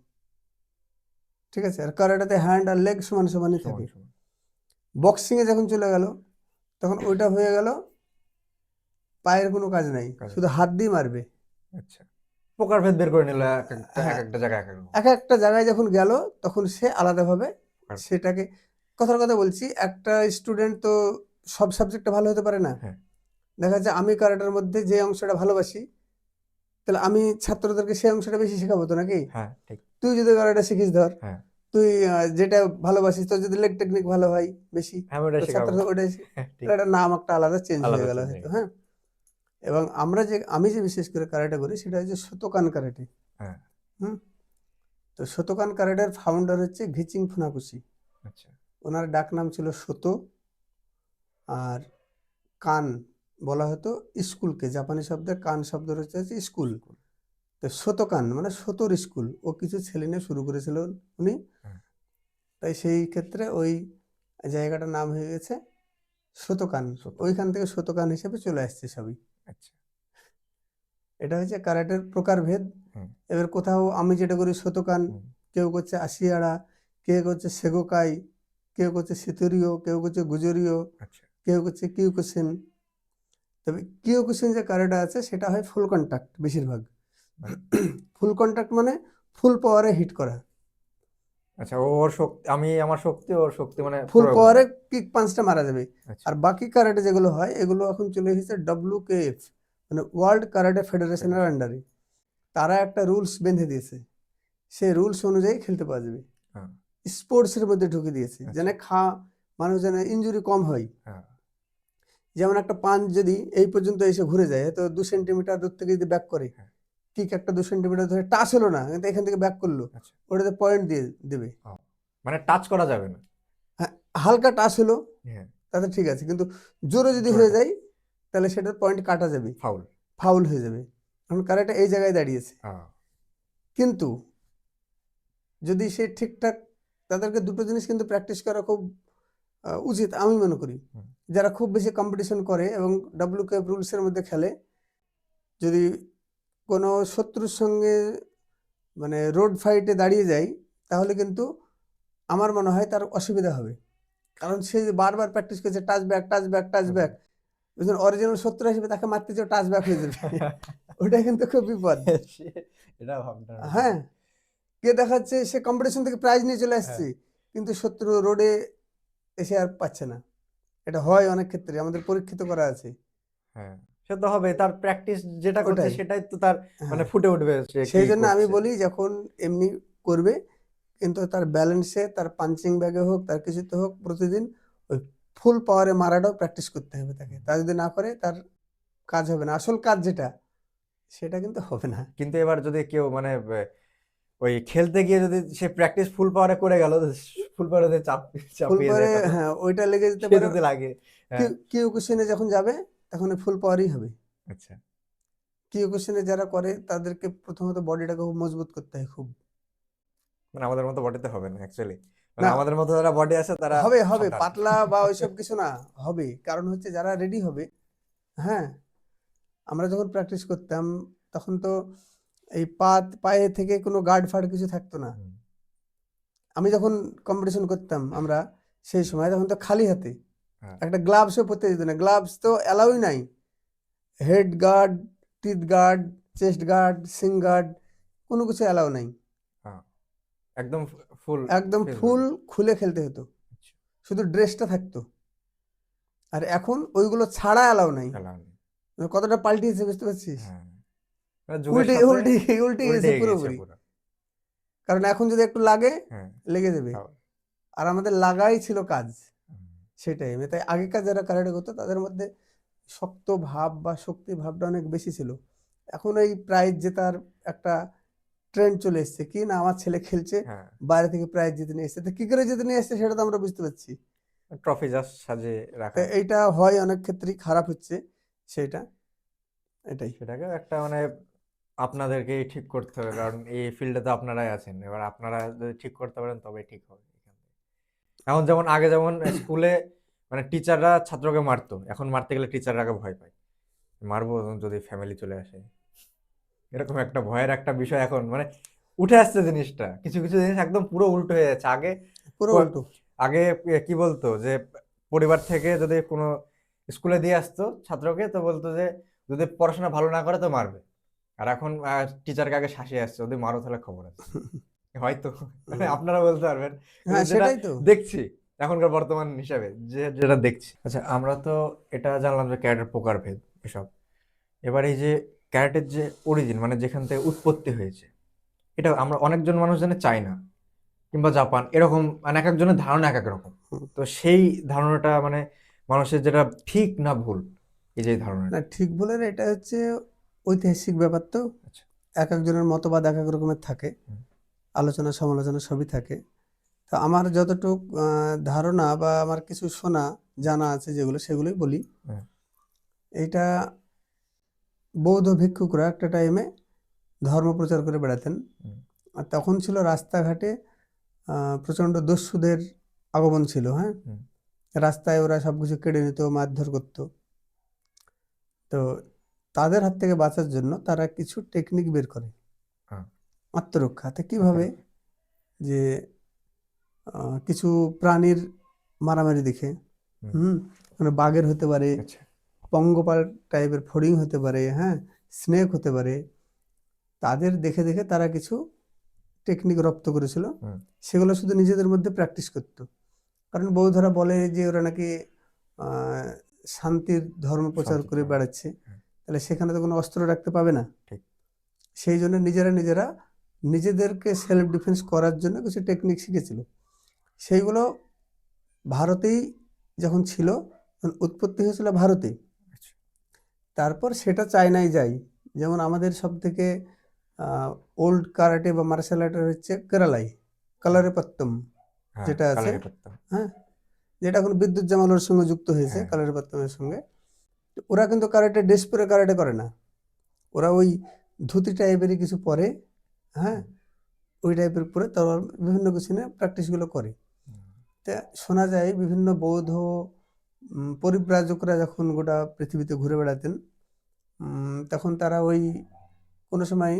ঠিক আছে। আর কারাটেতে হ্যান্ড আর লেগ সমান সমানই
সমান
থাকে।
সমান।
বক্সিংয়ে যখন চলে গেল, তখন ওইটা হয়ে গেল পায়ের কোনো কাজ নাই,
কাজ
শুধু হাত দিয়ে মারবে।
আচ্ছা, প্রকারভেদ বের করে নিল, এক একটা
হ্যাঁ,
এক একটা জায়গায় এক এক রকম।
এক একটা জায়গায় যখন গেল, তখন সে আলাদাভাবে
প্রকারভেদ।
সেটাকে, কথার কথা বলছি, একটা স্টুডেন্ট তো সব সাবজেক্টে ভালো হতে পারে না।
হ্যাঁ।
দেখা যাচ্ছে আমি কারাটের মধ্যে যে অংশটা ভালোবাসি, তাহলে আমি ছাত্রদেরকে সেই অংশটা বেশি শেখাবো তো নাকি?
হ্যাঁ, ঠিক।
তুই যদি কারাটে শিখিস, ধর
হ্যাঁ,
তুই যেটা ভালোবাসিস, তোর যদি লেগ টেকনিক ভালো হয় বেশি,
আমি ওটা
তো
শেখাবো।
ছাত্ররা ওটাই
হ্যাঁ, ঠিক।
তাহলে একটা নাম একটা আলাদা চেঞ্জ হয়ে
আলাদা
গেল
চেঞ্জ হয়ে
হয়তো।
গেল।
হ্যাঁ। এবং আমি যে বিশেষ করে কারাটে করি, সেটা হচ্ছে শতকান কারাটে।
হ্যাঁ।
হুম। তো শতকান কারাটের ফাউন্ডার হচ্ছে ঘিচিং ফুনাকুশি।
আচ্ছা।
ওনার ডাক নাম ছিল শতো, আর কান বলা হতো স্কুলকে, জাপানি শব্দের কান শব্দ হচ্ছে স্কুল।
স্কুল।
তো শতকান মানে শতর স্কুল, ও কিছু ছেলে নিয়ে শুরু করেছিল উনি।
হ্যাঁ।
তাই সেই ক্ষেত্রে ওই জায়গাটার নাম হয়ে গেছে শতকান।
শতকান।
ওইখান থেকে শতকান হিসেবে চলে আসছে সবই।
আচ্ছা।
এটা হচ্ছে কারাটের প্রকারভেদ।
হুম।
এবার কোথাও আমি যেটা করি শতকান,
হুম।
কেউ করছে আশিয়াড়া, কেউ করছে সেগোকাই, কেউ করছে সিতুরিও, কেউ করছে গুজরিও,
আচ্ছা।
কেউ করছে কিউকুশিন। তবে কিউকুশিন যে কারাটে আছে সেটা হয় ফুল কন্টাক্ট বেশিরভাগ।
মানে?
ফুল কন্টাক্ট মানে ফুল পাওয়ারে হিট করা,
আচ্ছা, ওর শক্তি, আমি আমার শক্তি, ওর শক্তি, মানে
ফুল
প্রয়োগ
পাওয়ারে
হবে।
কিক পাঞ্চটা মারা যাবে।
আচ্ছা।
আর বাকি কারাটে যেগুলো হয়, এগুলো এখন চলে এসেছে WKF, মানে ওয়ার্ল্ড কারাটে ফেডারেশনের আন্ডারে। তারা একটা রুলস বেঁধে দিয়েছে, সেই রুলস অনুযায়ী খেলতে পাওয়া যাবে।
হ্যাঁ।
স্পোর্টসের মধ্যে ঢুকে দিয়েছে,
আচ্ছা।
যেন মানুষ যেন ইনজুরি কম হয়।
হ্যাঁ।
যেমন একটা পাঞ্চ যদি এই পর্যন্ত এসে ঘুরে যায়, তো 2 সেন্টিমিটার দূর থেকে যদি ব্যাক করে,
হ্যাঁ।
কিক একটা 2 সেন্টিমিটার ধরে টাচ হলো না, কিন্তু এখান থেকে ব্যাক করলো,
আচ্ছা।
ওটাতে পয়েন্ট দিয়ে দেবে।
ও, মানে টাচ করা যাবে না।
হ্যাঁ, হালকা টাচ হলো
হ্যাঁ।
তাতে ঠিক আছে, কিন্তু জোরে যদি
জোরে
হয়ে
টাচ।
যায়, তাহলে সেটার পয়েন্ট কাটা যাবে,
ফাউল।
ফাউল হয়ে যাবে। এখন কারাটে এই জায়গায় দাঁড়িয়েছে।
হ্যাঁ।
কিন্তু যদি সে ঠিকঠাক, তাদেরকে দুটো জিনিস কিন্তু প্র্যাকটিস করা খুব উচিত আমি মনে করি।
হুম।
যারা খুব বেশি কম্পিটিশন করে এবং WKF রুলসের মধ্যে খেলে, যদি কোনো শত্রুর সঙ্গে মানে রোড ফাইটে দাঁড়িয়ে যায়, তাহলে কিন্তু আমার মনে হয় তার অসুবিধা হবে। কারণ সে যে বারবার প্র্যাকটিস করছে touch back, touch back, touch back, original শত্রু হিসেবে তাকে মারতে চাও, টাচ ব্যাক হয়ে যাবে। ওটা কিন্তু খুব বিপদ।
এটা ভাবনা।
হ্যাঁ, কে দেখাচ্ছে সে কম্পিটিশন থেকে প্রাইজ নিয়ে চলে আসছে, কিন্তু শত্রু রোডে এসে আর পাচ্ছে না। এটা হয় অনেক ক্ষেত্রে, আমাদের পরীক্ষিত করা আছে।
হ্যাঁ, সে তো হবে, তার প্র্যাকটিস যেটা করছে
ওটাই।
সেটাই তো তার মানে
হ্যাঁ,
ফুটে উঠবে সে কি
সেই জন্য আমি
করছে।
বলি যখন এমনি করবে, কিন্তু তার ব্যালেন্সে, তার পাঞ্চিং ব্যাগে হোক, তার কিছুতে হোক, প্রতিদিন ওই ফুল পাওয়ারে মারাটাও প্র্যাকটিস করতে হবে তাকে। তা যদি না করে, তার কাজ হবে না, আসল কাজ যেটা, সেটা কিন্তু হবে না।
কিন্তু এবার যদি কেউ মানে ওই খেলতে গিয়ে যদি সে প্র্যাকটিস ফুল পাওয়ারে করে গেল, ফুল পাওয়ারে
ফুল
চাপিয়ে
পাওয়ারে,
যায়, তখন
হ্যাঁ, ওইটা লেগে যেতে
সে
পারে।
যদি লাগে। হ্যাঁ।
কিউকুশিনে যখন যাবে, তখন ফুল পাওয়ারই হবে।
আচ্ছা।
কিউকুশিনে যারা করে, তাদেরকে প্রথমত বডিটাকে খুব মজবুত করতে হয় খুব।
মানে আমাদের মতো বডিতে হবে না অ্যাকচুয়ালি, মানে
না,
আমাদের মতো যারা বডি আছে তারা
হবে হবে
সাবধান।
পাতলা বা ওইসব কিছু না, হবে। কারণ হচ্ছে যারা রেডি হবে। হ্যাঁ, আমরা যখন প্র্যাকটিস করতাম, তখন তো এই পায়ে থেকে কোনো গার্ড ফার্ড কিছু থাকতো না।
হুম।
আমি যখন কম্পিটিশন করতাম, আমরা সেই সময় তখন তো খালি হাতে,
হ্যাঁ।
একটা গ্লাভসও পরতে দিত না, গ্লাভস তো অ্যালাউই নাই। Head guard, teeth guard, chest guard, shin guard, কোনো কিছু অ্যালাউ নাই।
হ্যাঁ, একদম ফুল
একদম
ফেস
ফুল
বডি।
খুলে খেলতে হতো,
আচ্ছা।
শুধু ড্রেসটা থাকতো। আর এখন ওইগুলো ছাড়া অ্যালাউ নাই।
খেলা নেই।
কতটা পাল্টিয়েছে বুঝতে পারছিস?
হ্যাঁ, মানে যুগের
উল্টে
সাথে
উল্টে উল্টে
উল্টে
গেছে
গিয়েছে
পুরোপুরি।
পুরো।
কারণ এখন যদি একটু লাগে
হ্যাঁ,
লেগে যাবে,
খাবার।
আর আমাদের লাগাই ছিল কাজ
হুম,
সেই টাইমে। তাই আগেকার যারা কারাটে করতো তাদের মধ্যে শক্ত ভাব বা শক্তি ভাবটা অনেক বেশি ছিল। এখন এই প্রাইজ জেতার একটা ট্রেন্ড চলে এসছে, কি না আমার ছেলে খেলছে,
হ্যাঁ,
বাইরে থেকে প্রাইজ জিতে নিয়ে এসছে, তো কি করে জিতে নিয়ে এসছে সেটা তো আমরা বুঝতে পারছি।
ট্রফি জাস্ট সাজিয়ে
তো
রাখা।
এইটা হয় অনেক ক্ষেত্রেই খারাপ হচ্ছে সেইটা, এটাই।
সেটাকে একটা মানে আপনাদেরকেই ঠিক করতে হবে, কারণ এই ফিল্ডে তো আপনারাই আছেন, এবার আপনারা যদি ঠিক করতে পারেন তবেই ঠিক হবে এখান থেকে। এখন যেমন আগে যেমন স্কুলে মানে টিচাররা ছাত্রকে মারতো, এখন মারতে গেলে টিচাররা আগে ভয় পায়, মারবো যদি ফ্যামিলি চলে আসে, এরকম একটা ভয়ের একটা বিষয় এখন মানে উঠে আসছে জিনিসটা। কিছু কিছু জিনিস একদম পুরো উল্টো হয়ে যাচ্ছে। আগে
পুরো
প-
উল্টো।
আগে কি বলতো যে পরিবার থেকে যদি কোনো স্কুলে দিয়ে আসতো ছাত্রকে, তো বলতো যে যদি পড়াশোনা ভালো না করে তো মারবে। আর এখন টিচারকে আগে শাসিয়ে আসছে, যদি মারো তাহলে খবর আছে। হয়তো মানে
হুম।
আপনারা বলতে পারবেন, কিন্তু
হ্যাঁ
যেটা
সেটাই তো।
দেখছি এখনকার বর্তমান হিসাবে, যেটা দেখছি। আচ্ছা, আমরা তো এটা জানলাম যে ক্যারেটের প্রকারভেদ এসব। এবার এই যে ক্যারেটের যে অরিজিন, মানে যেখান থেকে উৎপত্তি হয়েছে, এটা আমরা অনেকজন মানুষ জানে চায়না কিংবা জাপান, এরকম মানে এক একজনের ধারণা এক এক রকম।
হুম।
তো সেই ধারণাটা মানে মানুষের যেটা ঠিক না ভুল, এই যে
না
ধারণাটা।
ঠিক বলে না, এটা হচ্ছে ঐতিহাসিক ব্যাপার তো,
আচ্ছা।
এক একজনের মতবাদ এক এক রকমের থাকে,
হুম,
আলোচনা সমালোচনা সবই থাকে। তো আমার যতটুক ধারণা বা আমার কিছু শোনা জানা আছে যেগুলো, সেগুলোই বলি।
হুম,
এইটা বৌদ্ধ ভিক্ষুকরা একটা টাইমে ধর্ম প্রচার করে বেড়াতেন।
হুম,
আর তখন ছিল রাস্তাঘাটে প্রচণ্ড দস্যুদের আগমন ছিল, হ্যাঁ।
হুম,
রাস্তায় ওরা সব কিছু কেড়ে নিত, মারধর করতো। তো তাদের হাত থেকে বাঁচার জন্য তারা কিছু টেকনিক বের করে
হ্যাঁ,
আত্মরক্ষাতে। কিভাবে?
আত্মরক্ষা।
যে কিছু প্রাণীর মারামারি দেখে,
হুম,
হুম, মানে বাঘের হতে পারে,
আচ্ছা।
পঙ্গপাল টাইপের ফড়িং হতে পারে, হ্যাঁ, স্নেক হতে পারে। তাদের দেখে দেখে তারা কিছু টেকনিক রপ্ত করেছিল,
হুম,
সেগুলো শুধু নিজেদের মধ্যে প্র্যাকটিস করতো। কারণ বৌদ্ধরা বলে যে ওরা নাকি আহ, শান্তির ধর্ম প্রচার
শান্তির
করে
ধর্ম।
বেড়াচ্ছে,
হ্যাঁ,
তাহলে সেখানে তো কোনো অস্ত্র রাখতে পাবে না।
ঠিক।
সেই জন্য নিজেরা নিজেরা নিজেদেরকে সেলফ ডিফেন্স করার জন্য কিছু টেকনিক শিখেছিল। সেইগুলো ভারতেই যখন ছিল, তখন উৎপত্তি হয়েছিল ভারতে।
আচ্ছা।
তারপর সেটা চায়নায় যায়। যেমন আমাদের সব থেকে ওল্ড কারাটে বা মার্শাল আর্টের হচ্ছে কেরালাই,
হুম,
কালারিপাত্তম
হ্যাঁ,
যেটা আছে,
কালারি করতাম।
হ্যাঁ, যেটা এখন বিদ্যুৎ জামালের সঙ্গে যুক্ত হয়েছে,
হ্যাঁ,
কালারিপাত্তমের সঙ্গে। তো ওরা কিন্তু কারাটে ড্রেস পরে কারাটে করে না, ওরা ওই ধুতি টাইপেরই কিছু পরে, হ্যাঁ,
হুম,
ওই টাইপের পরে তারা বিভিন্ন কিছু নিয়ে প্র্যাকটিসগুলো করে।
হুম,
তা শোনা যায় বিভিন্ন বৌদ্ধ পরিব্রাজকরা যখন গোটা পৃথিবীতে ঘুরে বেড়াতেন, তখন তারা ওই কোনো সময়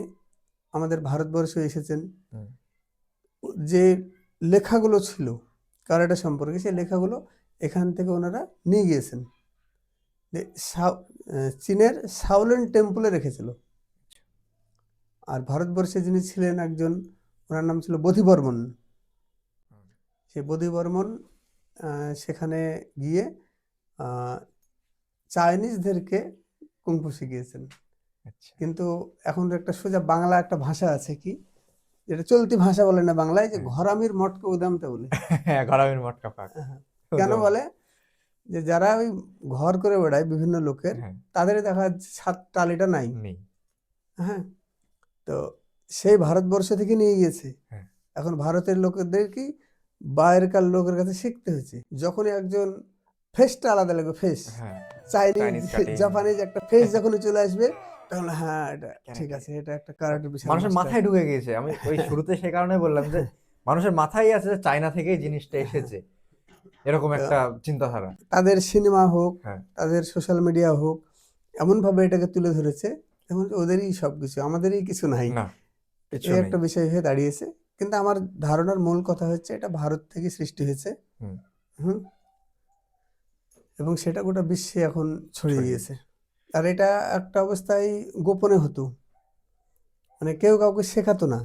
আমাদের ভারতবর্ষে এসেছেন।
হুম,
যে লেখাগুলো ছিল কারাটে সম্পর্কে, সেই লেখাগুলো এখান থেকে ওনারা নিয়ে গিয়েছেন, যে চীনের শাওলিন টেম্পলে রেখেছিল। আর ভারতবর্ষে যিনি ছিলেন একজন, ওনার নাম ছিল বোধিবর্মন।
হুম,
সেই বোধিবর্মন সেখানে গিয়ে আহ, চাইনিজদেরকে কুংফু শিখিয়েছেন।
আচ্ছা।
কিন্তু এখন একটা সোজা বাংলা একটা ভাষা আছে কি, যেটা চলতি ভাষা বলে না বাংলায়, যে
হ্যাঁ,
ঘরামির মটকে উদামতে বলে।
হ্যাঁ, গরমের মটকা পাক।
হ্যাঁ, কেন বলে? যে যারা ওই ঘর করে বেড়ায় বিভিন্ন লোকের,
হ্যাঁ,
তাদের দেখা যাচ্ছে সাত টালিটা নাই,
নেই।
হ্যাঁ। তো সেই ভারতবর্ষ থেকে নিয়ে গিয়েছে।
হ্যাঁ,
এখন ভারতের লোকেদের কি বাইরেকার লোকের কাছে শিখতে হয়েছে। যখনই একজন ফেসটা আলাদা লাগবে, ফেস
হ্যাঁ,
চাইনিজ
চাইনিজ কাটিং।
জাপানিজ একটা ফেস যখনই চলে আসবে, তখন হ্যাঁ এটা ঠিক
ক্যারাটে।
আছে, এটা একটা কারাটের বিশাল
মানুষের
মাস্টার।
মাথায় ঢুকে গিয়েছে, আমি ওই শুরুতে সে কারণে বললাম যে মানুষের মাথায় আছে যে চায়না থেকেই জিনিসটা এসেছে, এরকম
তো
একটা চিন্তাধারা।
তাদের সিনেমা হোক,
হ্যাঁ,
তাদের সোশ্যাল মিডিয়া হোক, এমনভাবে এটাকে তুলে ধরেছে যেমন ওদেরই সব কিছু, আমাদেরই কিছু নাই।
না, কিছু
এই
নেই।
একটা বিষয় হয়ে দাঁড়িয়েছে। কিন্তু আমার ধারণার মূল কথা হচ্ছে এটা ভারত থেকে সৃষ্টি হয়েছে।
হুম,
হুম। এবং সেটা গোটা বিশ্বে এখন ছড়িয়ে
ছড়িয়ে
গিয়েছে।
গেছে।
আর এটা একটা অবস্থায় গোপনে হতো, মানে কেউ কাউকে শেখাতো না।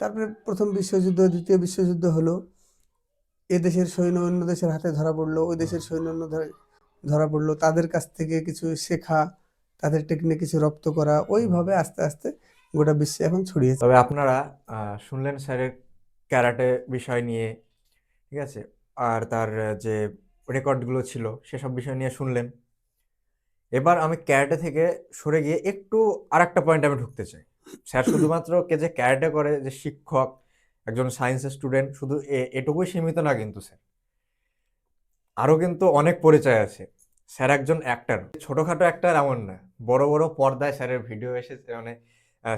তারপরে প্রথম বিশ্বযুদ্ধ, দ্বিতীয় বিশ্বযুদ্ধ হলো, এ দেশের সৈন্য অন্য দেশের হাতে ধরা পড়লো, ওই
হুম,
দেশের সৈন্য ধরা পড়লো, তাদের কাছ থেকে কিছু শেখা, তাদের টেকনিক কিছু রপ্ত করা, ওইভাবে আস্তে আস্তে গোটা বিশ্বে এখন ছড়িয়েছে।
তবে আপনারা শুনলেন স্যারের ক্যারাটে বিষয় নিয়ে, ঠিক আছে, আর তার যে রেকর্ডগুলো ছিল সেসব বিষয় নিয়ে শুনলেন। এবার আমি ক্যারাটে থেকে সরে গিয়ে একটু আর একটা পয়েন্ট আমি ঢুকতে চাই। স্যার শুধুমাত্র কে যে ক্যারাটে করে, যে শিক্ষক, একজন সায়েন্সের স্টুডেন্ট, শুধু এটুকুই সীমিত না কিন্তু স্যার, আরও কিন্তু অনেক পরিচয় আছে। স্যার একজন অ্যাক্টর, ছোটখাটো অ্যাক্টর এমন না, বড় বড় পর্দায় স্যারের ভিডিও এসেছে, মানে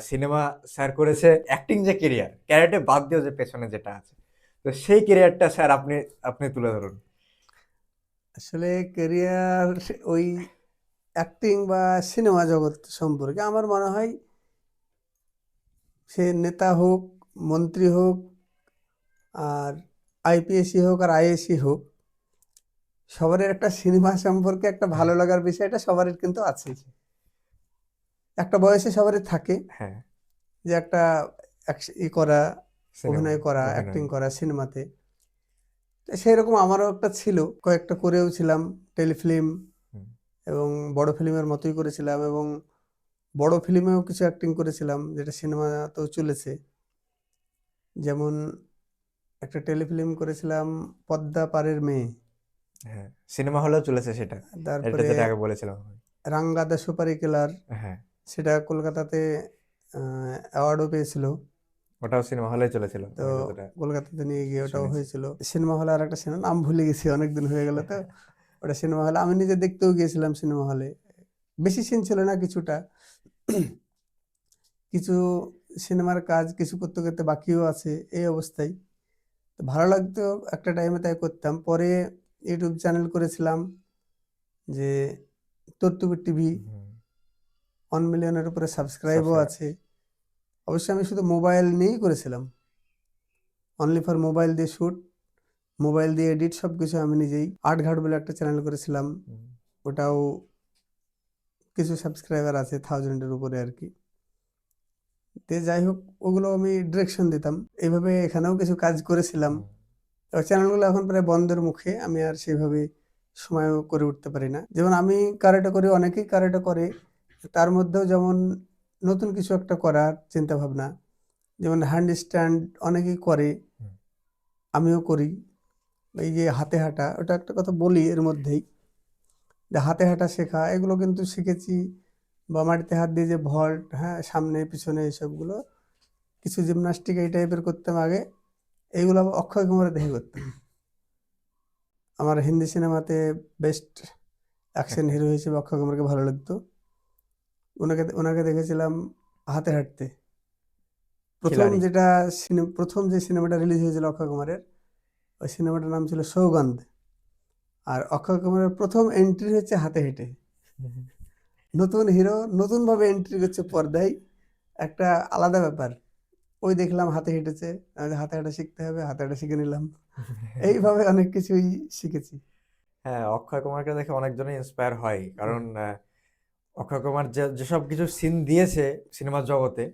সিনেমা স্যার করেছে। অ্যাক্টিং যে কেরিয়ার, ক্যারাটে বাদ দিয়েও যে পেছনে যেটা আছে, তো সেই কেরিয়ারটা স্যার আপনি আপনি তুলে ধরুন।
আসলে ক্যারিয়ার ওই অ্যাক্টিং বা সিনেমা জগৎ সম্পর্কে আমার মনে হয় সে নেতা হোক, মন্ত্রী হোক, আর আইপিএসই হোক আর আইএসই হোক, সবারই একটা সিনেমা সম্পর্কে একটা ভালো লাগার বিষয়টা সবারই কিন্তু আছে। একটা বয়সে সবারই থাকে
হ্যাঁ,
যে একটা ই করা,
সিনেমা,
অভিনয় করা,
অভিনয়।
অ্যাক্টিং করা সিনেমাতে। তো সেই রকম আমারও একটা ছিল, কয়েকটা করেও ছিলাম, টেলিফিল্ম
হুম,
এবং বড় ফিল্মের মতোই করেছিলাম, এবং বড় ফিল্মেও কিছু অ্যাক্টিং করেছিলাম যেটা সিনেমাতেও চলেছে। যেমন একটা টেলিফিল্ম করেছিলাম, পদ্মা পাড়ের মেয়ে।
হ্যাঁ, সিনেমা হলেও চলেছে সেটা, এটা
তারপরে
যেটা আগে বলেছিলাম আমি।
রাঙ্গা দা সুপারি কিলার,
হ্যাঁ,
সেটা কলকাতাতে অ্যাওয়ার্ডও পেয়েছিল।
ওটাও সিনেমা হলেই চলেছিল,
তো
আমি যতটা
কলকাতাতে নিয়ে গিয়ে ওটাও
শুনেছি।
হয়েছিল সিনেমা হলে। আর একটা সিনেমা নাম ভুলে গেছি, অনেকদিন হয়ে গেল তো। ওটা সিনেমা হলে আমি নিজে দেখতেও গিয়েছিলাম সিনেমা হলে। বেশি সিন ছিল না, কিছুটা কিছু সিনেমার কাজ কিছু করতে করতে বাকিও আছে, এই অবস্থায়। তো ভালো লাগতো একটা টাইমে, তাই করতাম। পরে ইউটিউব চ্যানেল করেছিলাম, যে তত্ত্ববিদ টিভি,
হুম,
1 মিলিয়নের উপরে সাবস্ক্রাইবও
সাবস্ক্রাইব।
আছে। অবশ্যই আমি শুধু মোবাইল নিয়েই করেছিলাম, অনলি ফর মোবাইল দিয়ে শ্যুট, মোবাইল দিয়ে এডিট, সব কিছু আমি নিজেই। আর্টঘাট বলে একটা চ্যানেল করেছিলাম, ওটাও কিছু সাবস্ক্রাইবার আছে, 1000-এর উপরে আর কি। তে যাই হোক, ওগুলো আমি ডিরেকশন দিতাম। এইভাবে এখানেও কিছু কাজ করেছিলাম। তবে চ্যানেলগুলো এখন প্রায় বন্ধের মুখে, আমি আর সেইভাবে সময়ও করে উঠতে পারি না। যেমন আমি কারাটে করি, অনেকেই কারাটে করে, তার মধ্যেও যেমন নতুন কিছু একটা করার চিন্তা ভাবনা, যেমন হ্যান্ড স্ট্যান্ড অনেকেই করে,
হুম,
আমিও করি। এই যে হাতে হাঁটা, ওটা একটা কথা বলি এর মধ্যেই, যে হাতে হাঁটা শেখা, এগুলো কিন্তু শিখেছি। বা মাটিতে হাত দিয়ে যে ভল্ট, হ্যাঁ, সামনে পিছনে, এইসবগুলো কিছু জিমনাস্টিক এই টাইপের করতাম আগে। এইগুলো আবার অক্ষয় কুমারের দেখে করতাম। আমার হিন্দি সিনেমাতে বেস্ট অ্যাকশন হিরো হিসেবে অক্ষয় কুমারকে ভালো লাগতো। ওনাকে ওনাকে দেখেছিলাম হাতে হাঁটতে। প্রথম
খিলাড়ি।
যেটা প্রথম যে সিনেমাটা রিলিজ হয়েছিল অক্ষয় কুমারের, ওই সিনেমাটার নাম ছিল সৌগন্ধ। আর অক্ষয় কুমারের প্রথম এন্ট্রি হচ্ছে হাতে হেঁটে। নতুন হিরো নতুনভাবে এন্ট্রি করছে পর্দায়, একটা আলাদা ব্যাপার। ওই দেখলাম হাতে হেঁটেছে, আমি হাতে হাঁটা শিখতে হবে, হাতে হাঁটা শিখে নিলাম। এইভাবে অনেক কিছুই শিখেছি।
হ্যাঁ, অক্ষয় কুমারকে দেখে অনেকজনই ইন্সপায়ার হয়, কারণ অক্ষয় কুমার যেসব কিছু সিন দিয়েছে সিনেমার জগতে,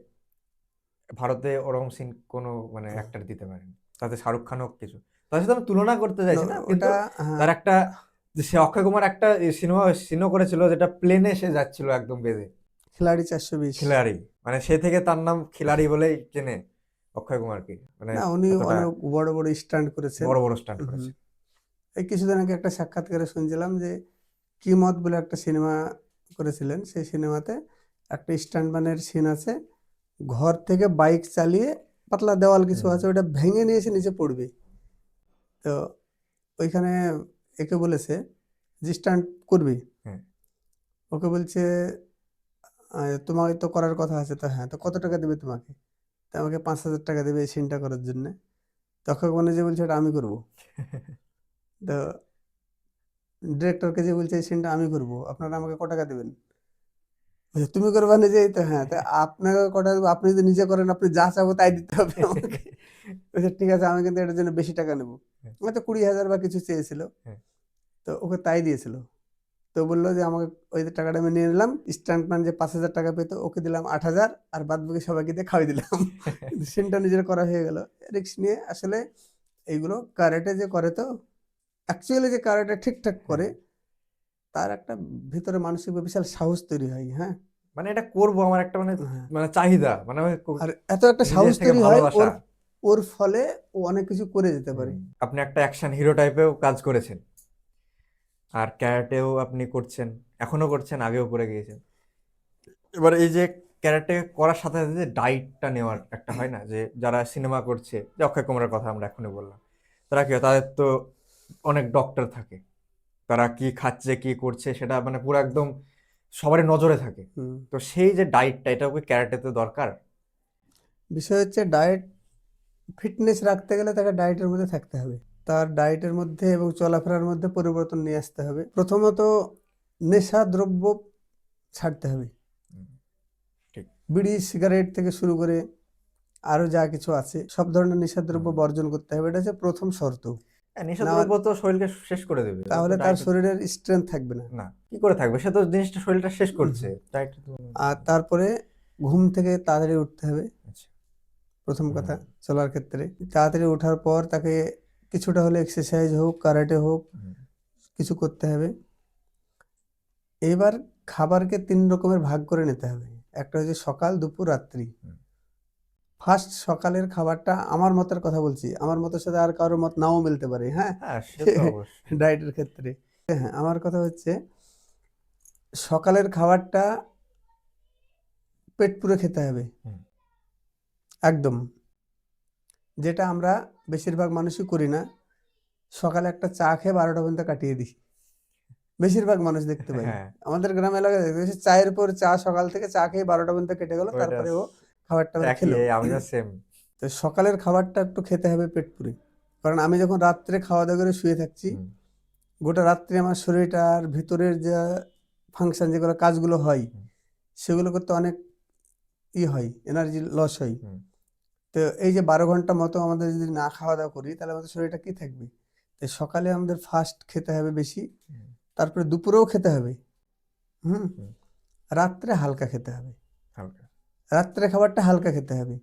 ভারতে ওরকম সিন কোনো মানে অ্যাক্টর দিতে পারেনি। তাতে শাহরুখ খান হোক কিছু, তার সাথে আমি তুলনা করতে চাইছি না, কিন্তু
ওটা, হ্যাঁ,
তার একটা, যে সে অক্ষয় কুমার একটা সিনেমা সিনও করেছিল যেটা প্লেনে সে যাচ্ছিল একদম বেঁধে,
খিলাড়ি 420।
খিলাড়ি, মানে সে থেকে তার নাম খিলাড়ি বলেই চেনে অক্ষয় কুমারকে, মানে
না, উনি
এতটা
অনেক বড় বড় স্টান্ট করেছেন।
বড় বড় স্টান্ট
হুম।
করেছে।
এই কিছুদিন আগে একটা সাক্ষাৎকারে শুনছিলাম যে কিমত বলে একটা সিনেমা করেছিলেন। সেই সিনেমাতে একটা স্টান্টম্যানের সিন আছে, ঘর থেকে বাইক চালিয়ে, পাতলা দেওয়াল কিছু
হুম,
আছে, ওটা ভেঙে নিয়ে এসে নিচে পড়বে। তো ওইখানে একে বলেছে যে স্টান্ট করবি,
হ্যাঁ।
ওকে বলছে তোমাকে তো করার কথা আছে, তো হ্যাঁ, তো কত টাকা দেবে তোমাকে? তো আমাকে 5,000 টাকা দেবে এই সিনটা করার জন্য। তখন মনে যে বলছে এটা আমি করবো। তো ডিরেক্টরকে যে বলছে এই সিনটা আমি করবো, আপনারা আমাকে ক টাকা দেবেন? বলছে, তুমি করবা নিজেই? তো হ্যাঁ, তো আপনাকে কটা দেবো? আপনি যদি নিজে করেন, আপনি যা চাবো তাই দিতে হবে আমাকে। বলছে, ঠিক আছে, আমি কিন্তু এটার জন্য বেশি টাকা নেবো। হয়তো 20,000 বা কিছু চেয়েছিল,
হ্যাঁ।
তো ওকে তাই দিয়েছিল। তো বললো যে আমাকে ওই যে টাকাটা আমি নিয়ে নিলাম, স্টান্টম্যান যে 5,000 টাকা পেতো ওকে দিলাম 8,000, আর বাদ বাকি সবাইকে দিয়ে খাওয়াই দিলাম। কিন্তু সিনটা নিজের করা হয়ে গেল। রিস্ক নিয়ে আসলে এইগুলো কারাটে যে করে, তো অ্যাকচুয়ালি যে কারাটে ঠিকঠাক করে, তার একটা ভিতরে মানসিক বিশাল সাহস তৈরি হয়। হ্যাঁ,
মানে এটা করবো আমার একটা মানে
হ্যাঁ।
মানে চাহিদা, মানে আমি
আর এত একটা
নিজের
সাহস
থেকে
তৈরি হয়
ভালোবাসা।
ওর ওর ফলে ও অনেক কিছু করে যেতে পারে।
আপনি একটা অ্যাকশন হিরো টাইপেও কাজ করেছেন, আর ক্যারাটেও আপনি করছেন, এখনো করছেন, আগেও করে গিয়েছেন। এবার এই যে ক্যারাটে করার সাথে সাথে যে ডাইটটা নেওয়ার একটা হয় না, যে যারা সিনেমা করছে, যে অক্ষয় কুমারের কথা আমরা এখনই বললাম, তারা কি হয়, তাদের তো অনেক ডক্টর থাকে, তারা কি খাচ্ছে কি করছে সেটা মানে পুরো একদম সবারই নজরে থাকে।
হুম।
তো সেই যে ডাইটটা, এটাও কি ক্যারাটেতে দরকার?
বিষয় হচ্ছে ডায়েট, ফিটনেস রাখতে গেলে তাকে ডায়েটের মধ্যে থাকতে হবে। তার ডায়েটের মধ্যে এবং চলাফেরার মধ্যে পরিবর্তন নিয়ে আসতে হবে। প্রথমত নেশা দ্রব্য ছাড়তে হবে।
ঠিক।
বিড়ি সিগারেট থেকে শুরু করে আরো যা কিছু আছে সব ধরনের নেশাদ্রব্য বর্জন করতে হবে, এটা হচ্ছে প্রথম শর্ত।
হ্যাঁ, নেশাদ্রব্য তো শরীরকে শেষ করে দেবে, ওটা
তাহলে
তো
তার
ডায়েট
শরীরের স্ট্রেংথ থাকবে না।
না, কি করে থাকবে, সে তো জিনিসটা শরীরটা শেষ করছে, ডায়েট তো।
আর তারপরে ঘুম থেকে তাড়াতাড়ি উঠতে হবে,
আচ্ছা।
প্রথম কথা চলার ক্ষেত্রে। তাড়াতাড়ি ওঠার পর তাকে কিছুটা হলে এক্সারসাইজ হোক, কারাটে হোক, কিছু করতে হবে। এবার খাবারকে 3 রকমের ভাগ করে নিতে হবে। একটা হচ্ছে সকাল, দুপুর, রাত্রি। ফার্স্ট সকালের খাবারটা, আমার মতের কথা বলছি, আমার মতের সাথে আর কারোর মত নাও মিলতে পারে, হ্যাঁ,
হ্যাঁ, সে তো অবশ্যই।
ডায়েটের ক্ষেত্রে। হ্যাঁ, আমার কথা হচ্ছে সকালের খাবারটা পেট পুরে খেতে হবে একদম, যেটা আমরা বেশিরভাগ মানুষই করি না। সকালে একটা চা খেয়ে 12টা পর্যন্ত কাটিয়ে দিই, বেশিরভাগ মানুষ দেখতে পাই।
হ্যাঁ,
আমাদের গ্রাম এলাকায় দেখতে পাচ্ছি চায়ের পর চা, সকাল থেকে চা খেয়ে 12টা পর্যন্ত কেটে গেল,
ওইটা
তারপরে ও খাবারটা
একই,
খেলো।
আমিও সেম।
তো সকালের খাবারটা একটু খেতে হবে পেট পুরে, কারণ আমি যখন রাত্রে খাওয়া দাওয়া করে শুয়ে থাকছি, গোটা রাত্রে আমার শরীরটার ভিতরের যে ফাংশন, যেগুলো কাজগুলো হয়, সেগুলো করতে অনেক হয়, এনার্জি লস হয়। তো এই যে 12 ঘন্টা মতো আমাদের যদি না খাওয়া দাওয়া করি, তাহলে আমাদের শরীরটা কি থাকবে? তাই সকালে আমাদের ফাস্ট খেতে হবে বেশি, তারপরে দুপুরেও খেতে হবে, হুম, রাত্রে হালকা খেতে হবে।
হালকা।
রাত্রে খাবারটা হালকা খেতে হবে।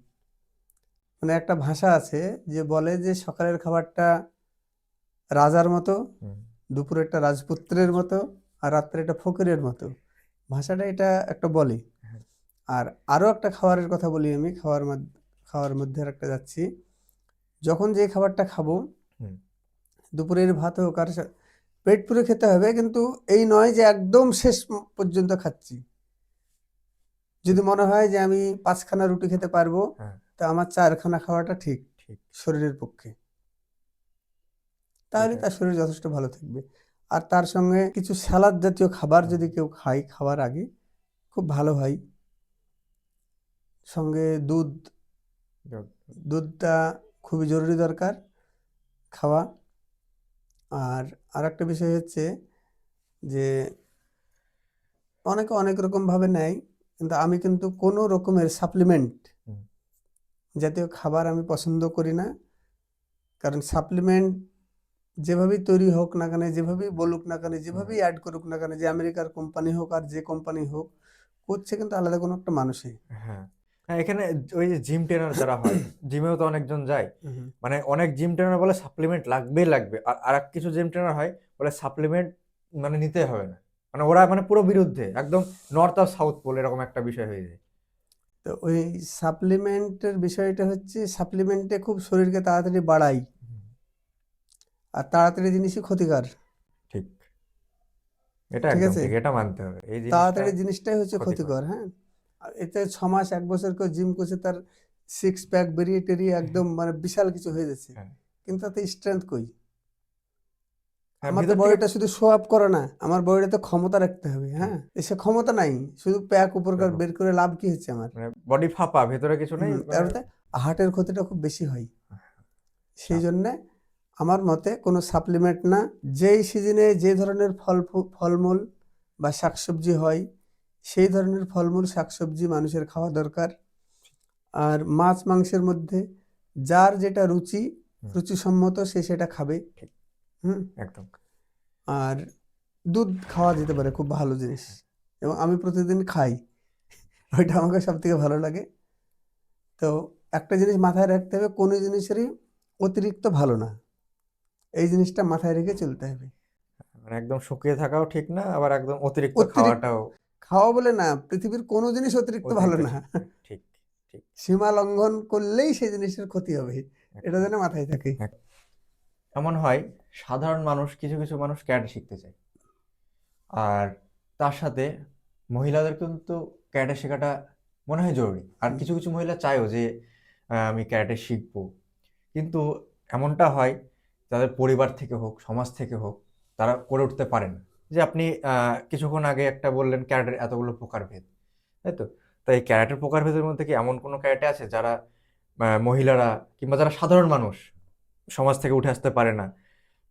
মানে একটা ভাষা আছে যে বলে যে সকালের খাবারটা রাজার মতো, দুপুরেরটা রাজপুত্রের মতো, আর রাত্রে এটা ফকিরের মতো। ভাষাটা এটা একটা বলে। আর আরো একটা খাবারের কথা বলি আমি, খাওয়ার মধ্যে আর একটা যাচ্ছি। যখন যে খাবারটা খাবো, দুপুরের ভাত হোক আর পেট পুরে খেতে হবে, কিন্তু এই নয় যে একদম শেষ পর্যন্ত খাচ্ছি। যদি মনে হয় যে আমি 5খানা রুটি খেতে পারবো, তা আমার 4খানা খাওয়াটা ঠিক শরীরের পক্ষে, তাহলে তার শরীর যথেষ্ট ভালো থাকবে। আর তার সঙ্গে কিছু স্যালাড জাতীয় খাবার যদি কেউ খায় খাওয়ার আগে, খুব ভালো হয়। সঙ্গে দুধটা খুবই জরুরি দরকার খাওয়া। আর একটা বিষয় হচ্ছে যে অনেকে অনেক রকমভাবে নেয়, কিন্তু আমি কিন্তু কোনো রকমের সাপ্লিমেন্ট জাতীয় খাবার আমি পছন্দ করি না। কারণ সাপ্লিমেন্ট যেভাবেই তৈরি হোক না কেন, যেভাবেই বলুক না কেন, যেভাবেই অ্যাড করুক না কেন, যে আমেরিকার কোম্পানি হোক আর যে কোম্পানি হোক, করছে কিন্তু আলাদা কোনো একটা মানুষই।
হ্যাঁ, হ্যাঁ, এখানে ওই যে জিম ট্রেনার যারা হয়, জিমেও তো অনেকজন যায়, মানে অনেক জিম ট্রেনার বলে সাপ্লিমেন্ট লাগবেই লাগবে, আর আর কিছু জিম ট্রেনার হয় বলে সাপ্লিমেন্ট মানে নিতে হবে না, মানে ওরা মানে পুরো বিরুদ্ধে, একদম নর্থ আর সাউথ পোল এরকম একটা বিষয় হয়ে যায়।
তো ওই সাপ্লিমেন্টের বিষয়টা হচ্ছে, সাপ্লিমেন্টে খুব শরীরকে তাড়াতাড়ি বাড়ায়, আর তাড়াতাড়ি জিনিসই ক্ষতিকর।
ঠিক, এটা
ঠিক
একদম
আছে,
ঠিক, এটা মানতে হবে, এই জিনিসটা
তাড়াতাড়ি জিনিসটাই হচ্ছে
ক্ষতিকর।
ক্ষতিকর। হ্যাঁ, আর এতে 6 মাস 1 বছর কেউ জিম করছে, তার 6 প্যাক বেরিয়ে টেরিয়ে একদম মানে বিশাল কিছু হয়ে যাচ্ছে, কিন্তু তাতে স্ট্রেংথ কই? আমার তো
ভিতর থেকে
বডিটা শুধু শো আপ করা না, আমার বডিতে ক্ষমতা রাখতে হবে। হ্যাঁ, সে ক্ষমতা নাই, শুধু প্যাক উপরকার বের করে লাভ কি হচ্ছে আমার?
মানে বডি ফাঁপা, ভেতরে কিছু নেই, মানে
তারপরে হার্টের ক্ষতিটা খুব বেশি হয়। সেই জন্যে আমার মতে কোনো সাপ্লিমেন্ট না, যেই সিজনে যে ধরনের ফলমূল বা শাকসবজি হয়, সেই ধরনের ফলমূল শাকসবজি মানুষের খাওয়া দরকার। আর মাছ মাংসের মধ্যে যার যেটা রুচিসম্মত সে সেটা খাবে।
একদম।
আর দুধ খাওয়া যেতে পারে, খুব ভালো জিনিস, এবং আমি প্রতিদিন খাই, ওইটা আমাকে সব থেকে ভালো লাগে। তো একটা জিনিস মাথায় রাখতে হবে, কোনো জিনিসেরই অতিরিক্ত ভালো না, এই জিনিসটা মাথায় রেখে চলতে হবে।
মানে একদম শুকিয়ে থাকাও ঠিক না, আবার একদম অতিরিক্ত
অতিরিক্ত
খাওয়াটাও
খাওয়া বলে না, পৃথিবীর কোনো জিনিস অতিরিক্ত ভালো
অতিরিক্ত
না।
ঠিক না। ঠিক, ঠিক।
সীমা লঙ্ঘন করলেই সেই জিনিসের ক্ষতি হবে, এটা
একদম,
যেন মাথায় থাকে।
এক- এমন হয় সাধারণ মানুষ, কিছু কিছু মানুষ ক্যারাটে শিখতে চায়, আর তার সাথে মহিলাদের কিন্তু ক্যারাটে শেখাটা মনে হয় জরুরি, আর
হুম।
কিছু কিছু মহিলা চায়ও যে আমি ক্যারাটে শিখবো, কিন্তু এমনটা হয় তাদের পরিবার থেকে হোক, সমাজ থেকে হোক, তারা করে উঠতে পারে না। যে আপনি কিছুক্ষণ আগে একটা বললেন ক্যারাটের এতগুলো প্রকারভেদ, তাই তো? তাই এই ক্যারাটের প্রকারভেদের মধ্যে কি এমন কোনো ক্যারাটে আছে যারা মহিলারা কিংবা যারা সাধারণ মানুষ সমাজ থেকে উঠে আসতে পারে না,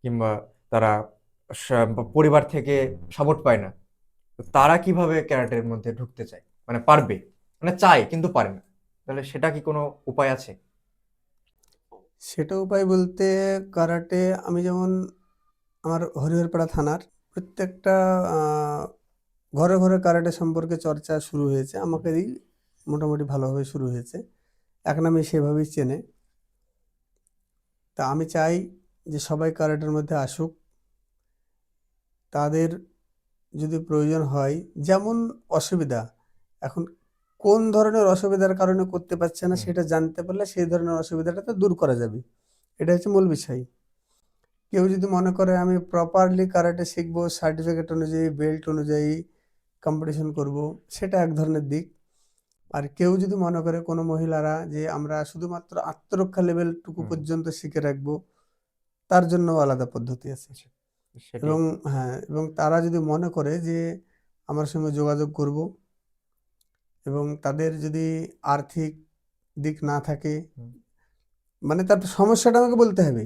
কিংবা তারা পরিবার থেকে সাপোর্ট পায় না, তো তারা কিভাবে ক্যারাটের মধ্যে ঢুকতে চায়, মানে পারবে, মানে চায় কিন্তু পারে না, তাহলে সেটা কি কোনো উপায় আছে?
সেটা উপায় বলতে, কারাটে আমি যেমন আমার হরিহরপাড়া থানার প্রত্যেকটা আহ, ঘরে ঘরে কারাটে সম্পর্কে চর্চা শুরু হয়েছে, আমাকেই মোটামুটি ভালোভাবে শুরু হয়েছে, এক নামে সেভাবেই চেনে। তা আমি চাই যে সবাই কারাটের মধ্যে আসুক, তাদের যদি প্রয়োজন হয়, যেমন অসুবিধা এখন কোন ধরনের অসুবিধার কারণে করতে পারছে না
হুম,
সেটা জানতে পারলে সেই ধরনের অসুবিধাটা তো দূর করা যাবে, এটা হচ্ছে মূল বিষয়। কেউ যদি মনে করে আমি প্রপারলি কারাটে শিখবো, সার্টিফিকেট অনুযায়ী, বেল্ট অনুযায়ী কম্পিটিশন করব, সেটা এক ধরনের দিক। আর কেউ যদি মনে করে, কোনো মহিলারা, যে আমরা শুধুমাত্র আত্মরক্ষা লেভেলটুকু
হুম,
পর্যন্ত শিখে রাখবো, তার জন্য আলাদা পদ্ধতি আছে।
আচ্ছা, সেটি।
এবং হ্যাঁ, এবং তারা যদি মনে করে যে আমার সঙ্গে যোগাযোগ করব, এবং তাদের যদি আর্থিক দিক না থাকে,
হুম,
মানে তার সমস্যাটা আমাকে বলতে হবে,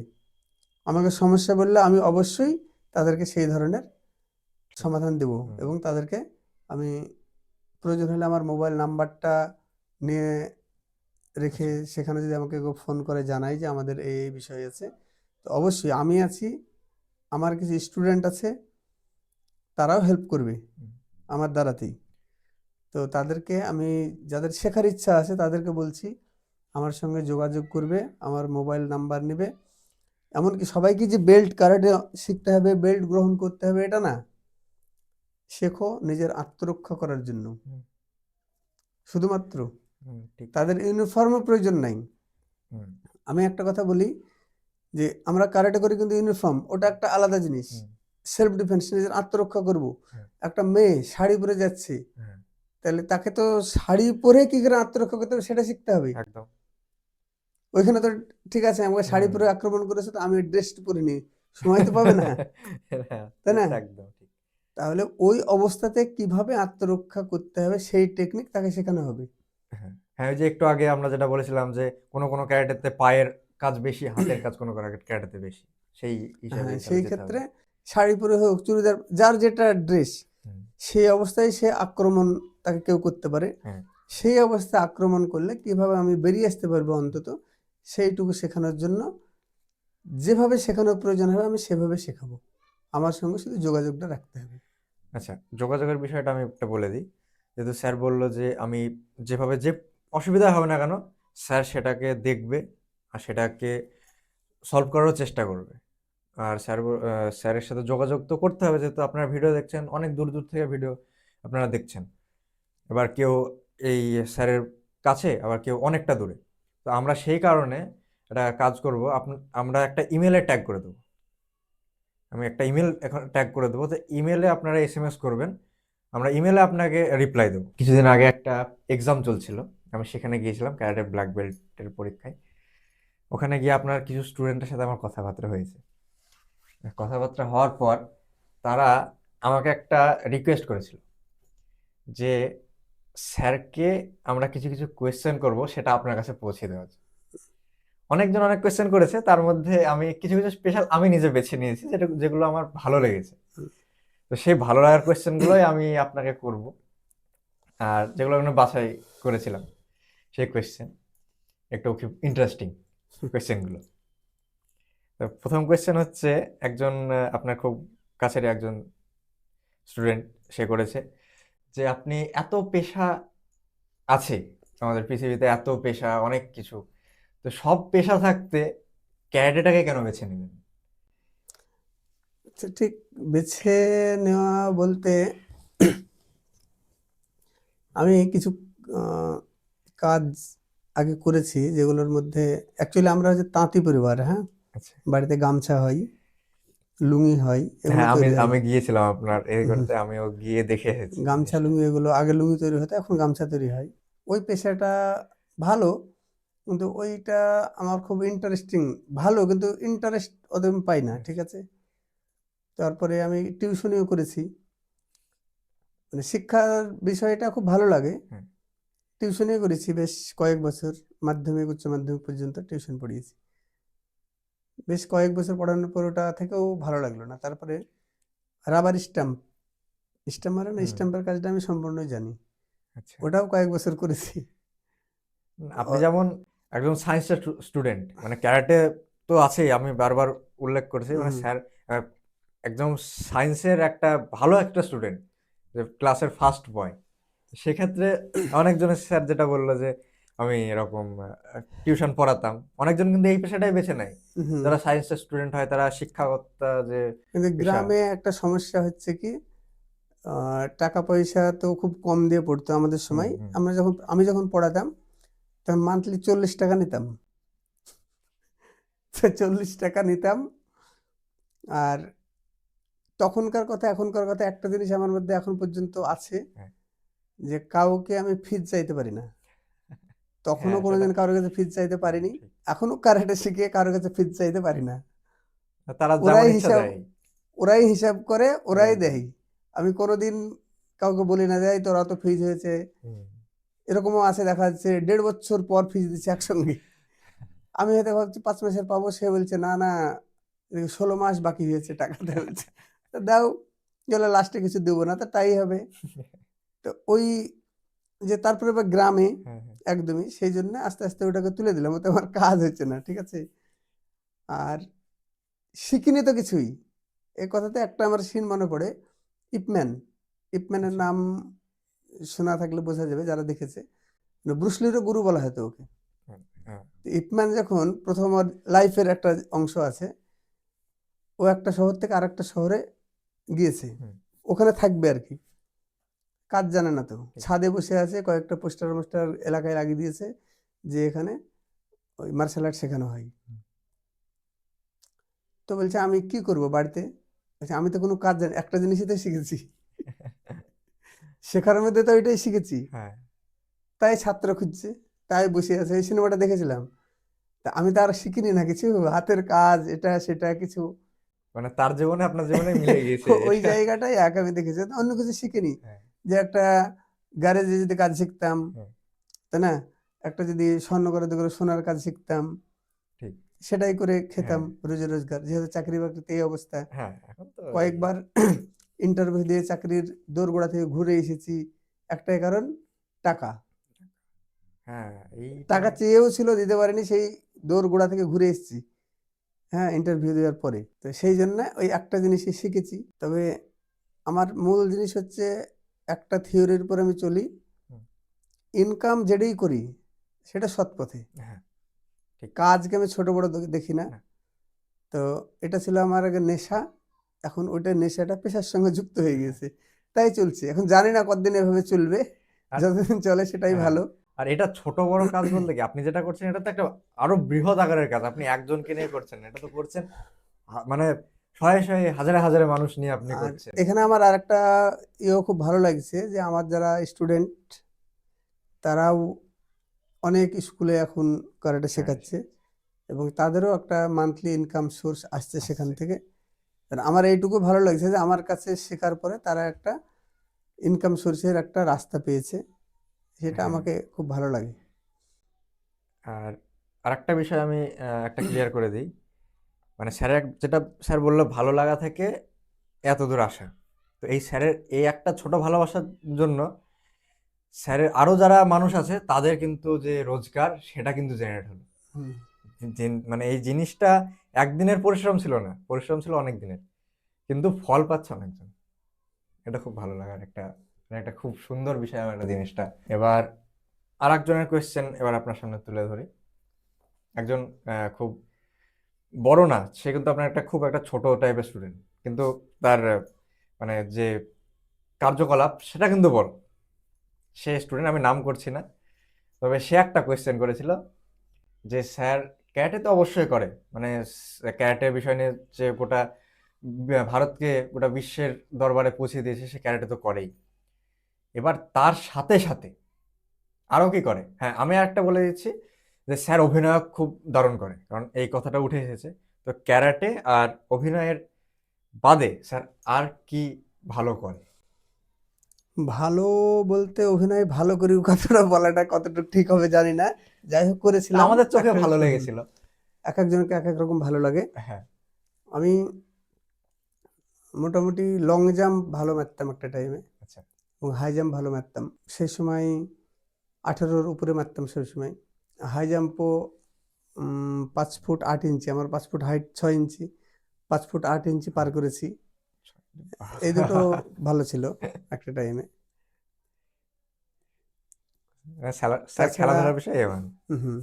আমাকে সমস্যা বললে আমি অবশ্যই তাদেরকে সেই ধরনের সমাধান দেব,
হুম,
এবং তাদেরকে আমি প্রয়োজন হলে আমার মোবাইল নাম্বারটা নিয়ে রেখে,
আচ্ছা,
সেখানে যদি আমাকে কেউ ফোন করে জানাই যে আমাদের এই বিষয় আছে, তো অবশ্যই আমি আছি, আমার কিছু স্টুডেন্ট আছে, তারাও হেল্প করবে
হুম,
আমার দ্বারাতেই। তো তাদেরকে আমি, যাদের শেখার ইচ্ছা আছে তাদেরকে বলছি আমার সঙ্গে যোগাযোগ করবে, আমার মোবাইল নাম্বার নেবে। এমনকি সবাইকে যে বেল্ট কারাটে শিখতে হবে, বেল্ট গ্রহণ করতে হবে, এটা না, শেখো নিজের আত্মরক্ষা করার জন্য
হুম,
শুধুমাত্র,
হুম, ঠিক।
তাদের ইউনিফর্মের প্রয়োজন নাই।
হুম,
আমি একটা কথা বলি, যে আমরা কারাটে করি কিন্তু ইউনিফর্ম ওটা একটা আলাদা জিনিস,
হুম,
সেলফ ডিফেন্স, নিজের আত্মরক্ষা করব।
হ্যাঁ,
একটা মেয়ে শাড়ি পরে যাচ্ছে,
হ্যাঁ,
তাহলে তাকে তো শাড়ি পরে কি করে আত্মরক্ষা করতে হবে সেটা শিখতে হবে।
একদম।
ওইখানে তো ঠিক আছে, আমাকে শাড়ি
হুম।
পরে আক্রমণ করেছে, তো আমি ড্রেস পরে নি, সময় তো পাবে না,
হ্যাঁ,
তাই না?
এটা একদম ঠিক।
তাহলে ওই অবস্থাতে কিভাবে আত্মরক্ষা করতে হবে সেই টেকনিক তাকে শেখানো হবে।
হ্যাঁ, হ্যাঁ, ওই যে একটু আগে আমরা যেটা বলেছিলাম যে কোনো ক্যারাটেতে পায়ের কাজ বেশি, হাতের কাজ কোনো ক্যারাটেতে বেশি, সেই
হ্যাঁ,
হিসাবেই তাহলে
সেই
যেতে
ক্ষেত্রে
হবে।
শাড়ি পরে হোক, চুড়িদার, যার যেটা ড্রেস,
হুম,
সেই অবস্থায় সে আক্রমণ তাকে কেউ করতে পারে।
হ্যাঁ,
সেই অবস্থায় আক্রমণ করলে কিভাবে আমি বেরিয়ে আসতে পারবো অন্তত, সেইটুকু শেখানোর জন্য যেভাবে শেখানোর প্রয়োজন হবে আমি সেভাবে শেখাবো, আমার সঙ্গে শুধু যোগাযোগটা রাখতে হবে।
আচ্ছা, যোগাযোগের বিষয়টা আমি একটা বলে দিই। যেহেতু স্যার বলল যে আমি যেভাবে যে অসুবিধা হবে না কেন, স্যার সেটাকে দেখবে আর সেটাকে সলভ করারও চেষ্টা করবে। আর স্যারের সাথে যোগাযোগ তো করতে হবে, যেহেতু আপনারা ভিডিও দেখছেন, অনেক দূর দূর থেকে ভিডিও আপনারা দেখছেন। এবার কেউ এই স্যারের কাছে, আবার কেউ অনেকটা দূরে। তো আমরা সেই কারণে একটা কাজ করব, আমরা একটা ইমেলে ট্যাগ করে দেবো। আমি একটা ইমেল এখন ট্যাগ করে দেবো, তো ইমেলে আপনারা এসএমএস করবেন, আমরা ইমেলে আপনাকে রিপ্লাই দেবো। কিছুদিন আগে একটা এক্সাম চলছিল, আমি সেখানে গিয়েছিলাম ক্যারাটে ব্ল্যাক বেল্টের পরীক্ষায়। ওখানে গিয়ে আপনার কিছু স্টুডেন্টের সাথে আমার কথাবার্তা হয়েছে। কথাবার্তা হওয়ার পর তারা আমাকে একটা রিকোয়েস্ট করেছিল যে স্যারকে আমরা কিছু কিছু কোয়েশ্চেন করব, সেটা আপনার কাছে পৌঁছে দেওয়ার জন্য। অনেকজন অনেক কোয়েশ্চেন করেছে, তার মধ্যে আমি কিছু কিছু স্পেশাল আমি নিজে বেছে নিয়েছি, যেগুলো আমার ভালো লেগেছে। তো সেই ভালো লাগার কোয়েশ্চেন গুলোই আমি আপনাকে করব, আর যেগুলো আমি বাছাই করেছিলাম সেই কোয়েশ্চেন একটু খুব ইন্টারেস্টিং কোয়েশ্চেন গুলো। তো প্রথম কোয়েশ্চেন হচ্ছে, একজন আপনার খুব কাছের একজন স্টুডেন্ট, সে করেছে যে আপনি এত পেশা আছে, আমাদের পৃথিবীতে এত পেশা, অনেক কিছু, তো সব পেশা থাকতে ক্যারাটেটাকে কেন বেছে নিলেন?
ঠিক বেছে নেওয়া বলতে আমি কিছু আহ, কাজ আগে করেছি, যেগুলোর মধ্যে অ্যাকচুয়ালি আমরা হচ্ছে তাঁতি পরিবার, হ্যাঁ।
আচ্ছা।
বাড়িতে গামছা হয়, লুঙ্গি হয়, এগুলো
হ্যাঁ, আমি
তৈরি হয়।
আমি গিয়েছিলাম আপনার এই
হুম,
করতে, আমিও গিয়ে দেখে এসেছি
গামছা
জিনিসটা।
লুঙ্গি এগুলো আগে লুঙ্গি তৈরি হতো, এখন গামছা তৈরি হয়। ওই পেশাটা ভালো, কিন্তু ওইটা আমার খুব ইন্টারেস্টিং, ভালো কিন্তু ইন্টারেস্ট ওদের আমি পাই না, ঠিক আছে। তারপরে আমি টিউশনিও করেছি, মানে শিক্ষার বিষয়টা খুব ভালো লাগে।
হুম।
টিউশনিও করেছি বেশ কয়েক বছর, মাধ্যমিক উচ্চ মাধ্যমিক পর্যন্ত টিউশন পড়িয়েছি। বেশ কয়েক বছর পড়ানোর পর ওটা থেকেও ভালো লাগলো না। তারপরে রাবার স্ট্যাম্প, স্ট্যাম্প মানে না,
হুম।
স্ট্যাম্পের কাজটা আমি সম্পূর্ণই জানি,
আচ্ছা।
ওটাও কয়েক বছর করেছি।
আপনি
অ-
যেমন একজন সায়েন্সের স্টুডেন্ট, মানে ক্যারাটে তো আছেই, আমি বারবার উল্লেখ করেছি, মানে
হুম,
স্যার একদম সায়েন্সের একটা ভালো একটা স্টুডেন্ট, যে ক্লাসের ফার্স্ট বয়। সেক্ষেত্রে অনেকজনের স্যার যেটা বললো যে আমি এরকম টিউশন পড়াতাম, অনেকজন কিন্তু এই পেশাটাই বেছে নেয়।
হুম।
যারা সায়েন্সের স্টুডেন্ট হয় তারা শিক্ষকতা যে
কিন্তু
পেশা।
গ্রামে একটা সমস্যা হচ্ছে কি, টাকা পয়সা তো খুব কম দিয়ে পড়তো আমাদের
হুম
সময়।
হুম।
আমি যখন পড়াতাম তখন মান্থলি 40 টাকা নিতাম। তো 40 টাকা নিতাম। আর তখনকার কথা এখনকার কথা, একটা জিনিস আমার মধ্যে এখন পর্যন্ত আছে,
হ্যাঁ
যে কাউকে আমি ফিজ চাইতে পারি না। তখনও
হ্যাঁ, সেটা
কোনোদিন কারোর কাছে ফিজ চাইতে পারিনি,
ঠিক।
এখনো কারাটে শিখে কারোর কাছে ফিজ চাইতে পারি না।
তারা যেমন
ওরাই
ইচ্ছা
হিসাব
দেয়।
ওরাই হিসাব করে, ওরাই
ওরাই দেয়।
দেয়। আমি কোনোদিন কাউকে বলি না যে "এই তোর অত ফিজ হয়েছে"।
হুম।
এরকমও আছে, দেখা যাচ্ছে 1.5 বছর পর ফিজ দিচ্ছে একসঙ্গে। আমি হয়তো ভাবছি 5 মাসের পাবো, সে বলছে না না, 16 মাস বাকি হয়েছে টাকাতে বলছে। তো দাও, গেলে লাস্টে কিছু দেবো না, তো তাই হবে। তো ওই যে তারপরে বা গ্রামে
হ্যাঁ হ্যাঁ।
একদমই সেই জন্য আস্তে আস্তে ওটাকে তুলে দিলাম, ওতে আমার কাজ হচ্ছে না, ঠিক আছে। আর শিখিনি তো কিছুই। এই কথাতে একটা আমার সিন মনে পড়ে, ইপম্যান। ইপম্যানের
আচ্ছা।
নাম শোনা থাকলে বোঝা যাবে যারা দেখেছে। মানে ব্রুসলিরও গুরু বলা হয়তো ওকে।
হ্যাঁ হ্যাঁ।
তো ইপম্যান যখন প্রথম ওর লাইফের একটা অংশ আছে, ও একটা শহর থেকে আরেকটা শহরে গিয়েছে,
হুম।
ওখানে থাকবে আর কি। কাজ জানে না তো,
ঠিক।
ছাদে বসে আছে, কয়েকটা পোস্টার মোস্টার এলাকায় লাগিয়ে দিয়েছে যে এখানে ওই মার্শাল আর্ট শেখানো হয়।
হুম।
তো বলছে আমি কি করব বাড়িতে, বলছে আমি তো কোনো কাজ জানি, একটা জিনিসই তো শিখেছি, শেখার মধ্যে তো ওইটাই শিখেছি।
হ্যাঁ,
তাই ছাত্র খুঁজছে, তাই বসে আছে। এই সিনেমাটা দেখেছিলাম। তা আমি তো আর শিখিনি না কিছু, হাতের কাজ এটা সেটা কিছু।
মানে তার জীবনে আপনার জীবনে মিলে গিয়েছে
ওই
এটা।
জায়গাটাই এক আমি দেখেছি, তো অন্য কিছু শিখিনি।
হ্যাঁ
যে একটা গ্যারেজে যদি কাজ শিখতাম,
হ্যাঁ।
তাই না, একটা যদি স্বর্ণ করে করে সোনার কাজ শিখতাম,
ঠিক।
সেটাই করে খেতাম
হ্যাঁ
রোজে রোজগার, যেহেতু চাকরি বাকরিতে এই অবস্থা।
হ্যাঁ, এখন তো এই।
কয়েকবার ইন্টারভিউ দিয়ে চাকরির দোরগোড়া থেকে ঘুরে এসেছি, একটাই কারণ, টাকা।
হ্যাঁ, এইটা।
টাকা চেয়েও ছিল, দিতে পারিনি, সেই দোরগোড়া থেকে ঘুরে এসেছি। হ্যাঁ, ইন্টারভিউ দেওয়ার পরে তো সেই জন্য ওই একটা জিনিসই শিখেছি। তবে আমার মূল জিনিস হচ্ছে, একটা থিওরির উপর আমি চলি,
হুম।
ইনকাম যেটাই করি সেটা সৎ পথে।
হ্যাঁ ঠিক।
কাজকে আমি ছোট বড় দেখি না।
না।
তো এটা ছিল আমার আগে নেশা, এখন ওইটা নেশাটা পেশার সঙ্গে যুক্ত হয়ে
হ্যাঁ।
গেছে, তাই চলছে। এখন জানি না কতদিন এভাবে চলবে,
আর
যতদিন চলে সেটাই
হ্যাঁ,
ভালো।
আর এটা ছোট বড় কাজ বলতে কি, আপনি যেটা করছেন এটা তো একটা আরো বৃহৎ আকারের কাজ, আপনি একজনকে নিয়ে করছেন না, এটা তো করছেন মানে শয়ে শয়ে হাজারে হাজারে মানুষ নিয়ে আপনি
আর
করছেন।
এখানে আমার আরেকটা ইয়েও খুব ভালো লাগছে, যে আমার যারা স্টুডেন্ট তারাও অনেক স্কুলে এখন ক্যারাটে
হ্যাঁ
শেখাচ্ছে, এবং তাদেরও একটা মান্থলি ইনকাম সোর্স আসছে সেখান
আসছে।
থেকে। আর আমার এইটুকু ভালো লাগছে যে আমার কাছে শেখার পরে তারা একটা ইনকাম সোর্সের একটা রাস্তা পেয়েছে, সেটা
হ্যাঁ।
আমাকে খুব ভালো লাগে।
আর আরেকটা বিষয় আমি একটা ক্লিয়ার করে দিই, মানে স্যারের যেটা স্যার বললো ভালো লাগা থেকে এত দূর আসা, তো এই স্যারের এই একটা ছোট ভালোবাসার জন্য স্যারের আরো যারা মানুষ আছে তাদের কিন্তু যে রোজগার সেটা কিন্তু জেনারেট হলো।
হুম।
মানে এই জিনিসটা একদিনের পরিশ্রম ছিল না, পরিশ্রম ছিল অনেক দিনের, কিন্তু ফল পাচ্ছে অনেকজন। এটা খুব ভালো লাগার একটা, মানে একটা খুব সুন্দর বিষয় আমার একটা জিনিসটা। এবার আর একজনের কোয়েশ্চেন এবার আপনার সামনে তুলে ধরি। একজন খুব বড় না, সে কিন্তু আপনার একটা খুব একটা ছোট টাইপের স্টুডেন্ট, কিন্তু তার মানে যে কার্যকলাপ সেটা কিন্তু বড়। সে স্টুডেন্ট, আমি নাম করছি না, তবে সে একটা কোয়েশ্চেন করেছিল যে স্যার ক্যারাটে তো অবশ্যই করে, মানে ক্যারাটে বিষয় নিয়ে যে গোটা ভারতকে গোটা বিশ্বের দরবারে পৌঁছে দিয়েছে, সে ক্যারাটে তো করেই, এবার তার সাথে সাথে আরো কি করে। হ্যাঁ, আমি একটা বলে দিচ্ছি যে স্যার অভিনয় খুব দারুণ করে, কারণ এই কথাটা উঠে এসেছে। তো ক্যারাটে আর অভিনয়ের বাদে স্যার আর কি ভালো করে?
ভালো বলতে অভিনয় ভালো করি কথাটা বলাটা কতটুকু ঠিক হবে জানি না, যাই হোক
তা
করেছিলাম।
আমাদের চোখে
একটা-
ভালো
হুম,
লেগেছিল।
এক একজনকে এক এক রকম ভালো লাগে।
হ্যাঁ,
আমি মোটামুটি লং জাম্প ভালো মারতাম একটা টাইমে,
আচ্ছা,
এবং হাই জাম্প ভালো মারতাম সেই সময়। 18-র উপরে মারতাম সেই সময়। হাই জাম্পও 5 ফুট 8 ইঞ্চি, আমার 5 ফুট হাইট 6 ইঞ্চি, 5 ফুট 8 ইঞ্চি পার করেছি। এই দুটো ভালো ছিল একটা টাইমে।
স্যার
তাছাড়া
খেলাধুলার বিষয়ে এমন।
হুম,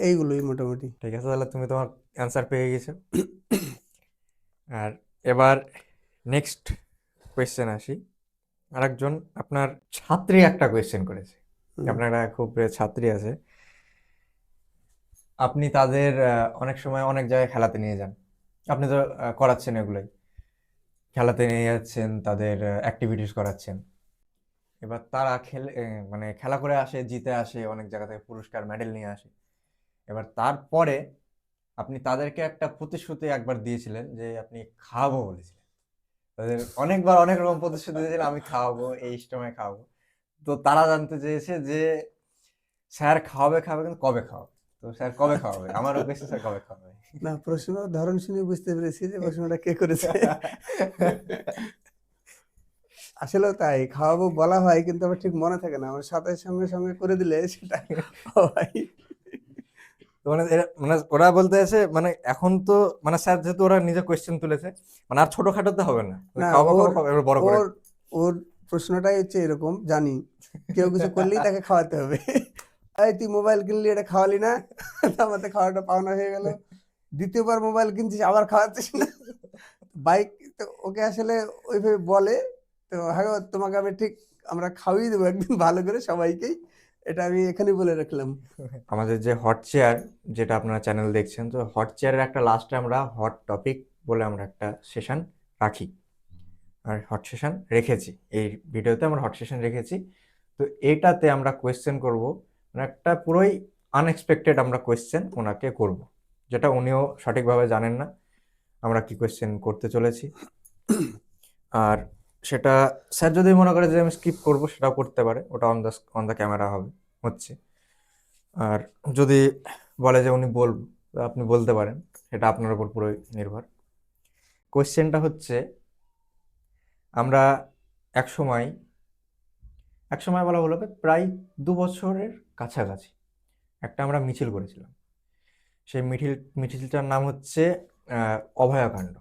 এইগুলোই মোটামুটি।
ঠিক আছে, তাহলে তুমি তোমার অ্যান্সার পেয়ে গেছো। আর এবার নেক্সট কোয়েশ্চেন আসি। আরেকজন আপনার ছাত্রী একটা কোয়েশ্চেন করেছে।
হুম,
আপনার একটা খুব প্রিয় ছাত্রী আছে, আপনি তাদের অনেক সময় অনেক জায়গায় খেলাতে নিয়ে যান, আপনি তো করাচ্ছেন এগুলোই, খেলাতে নিয়ে যাচ্ছেন, তাদের অ্যাক্টিভিটিস করাচ্ছেন। এবার তারা মানে খেলা করে আসে, জিতে আসে, অনেক জায়গা থেকে পুরস্কার মেডেল নিয়ে আসে। এবার তারপরে আপনি তাদেরকে একটা প্রতিশ্রুতি একবার দিয়েছিলেন যে আপনি খাওয়াবো বলেছিলেন। তাদের অনেকবার অনেক রকম প্রতিশ্রুতি দিয়েছিলেন, আমি খাওয়াবো, এই সময় খাওয়াবো। তো তারা জানতে চেয়েছে যে স্যার খাওয়াবে খাওয়াবে, কিন্তু কবে খাওয়াবে? তো স্যার কবে খাওয়াবে? আমারও কোয়েশ্চেন, স্যার কবে খাওয়াবে?
না, প্রশ্ন ধরন শুনে বুঝতে পেরেছি যে প্রশ্নটা কে করেছে। আসলেও তাই, খাওয়াবো বলা হয় কিন্তু আমার ঠিক মনে থাকে না, আমার সাথে সঙ্গে সঙ্গে করে দিলে সেটা হয়।
তো মানে মানে ওরা বলতে আছে, মানে এখন তো মানে স্যার যেহেতু ওরা নিজে কোয়েশ্চেন তুলেছে, মানে আর ছোটখাটোতে হবে না,
না,
খাওয়াবো
ওর
খাওয়াবো খাওয়াবো, এবার বড় করে।
ওর ওর প্রশ্নটাই হচ্ছে এরকম, জানি কেউ কিছু করলেই তাকে খাওয়াতে হবে। এই তুই মোবাইল কিনলি, এটা খাওয়ালি না, আমাদের খাওয়াটা পাওনা হয়ে গেল। দ্বিতীয়বার মোবাইল কিনছিস, আবার খাওয়াচ্ছিস না। বাইক, তো ওকে আসলে ওইভাবে বলে। তো হ্যাঁ গো, তোমাকে আমি ঠিক আমরা খাওয়িয়ে দেবো একদিন ভালো করে সবাইকেই, এটা আমি এখানে বলে রাখলাম।
আমাদের যে হট চেয়ার, যেটা আপনারা চ্যানেল দেখছেন, তো হট চেয়ারের একটা লাস্টে আমরা হট টপিক বলে আমরা একটা সেশন রাখি, আর হট সেশন রেখেছি। এই ভিডিওতে আমরা হট সেশন রেখেছি। তো এটাতে আমরা কোয়েশ্চেন করব, মানে একটা পুরোই আনএক্সপেক্টেড আমরা কোয়েশ্চেন ওনাকে করব, যেটা উনিও সঠিকভাবে জানেন না আমরা কি কোয়েশ্চেন করতে চলেছি। আর সেটা স্যার যদি মনে করে যে আমি স্কিপ করব, সেটাও করতে পারে, ওটা অন দ্য ক্যামেরা হবে হচ্ছে। আর যদি বলে যে উনি বলবো, তো আপনি বলতে পারেন, সেটা আপনার উপর পুরোই নির্ভর। কোয়েশ্চেনটা হচ্ছে, আমরা এক সময় এক সময় বলা হলো প্রায় 2 বছরের কাছাকাছি একটা আমরা মিছিল করেছিলাম। সেই মিছিলটার নাম হচ্ছে অভয়াকাণ্ড।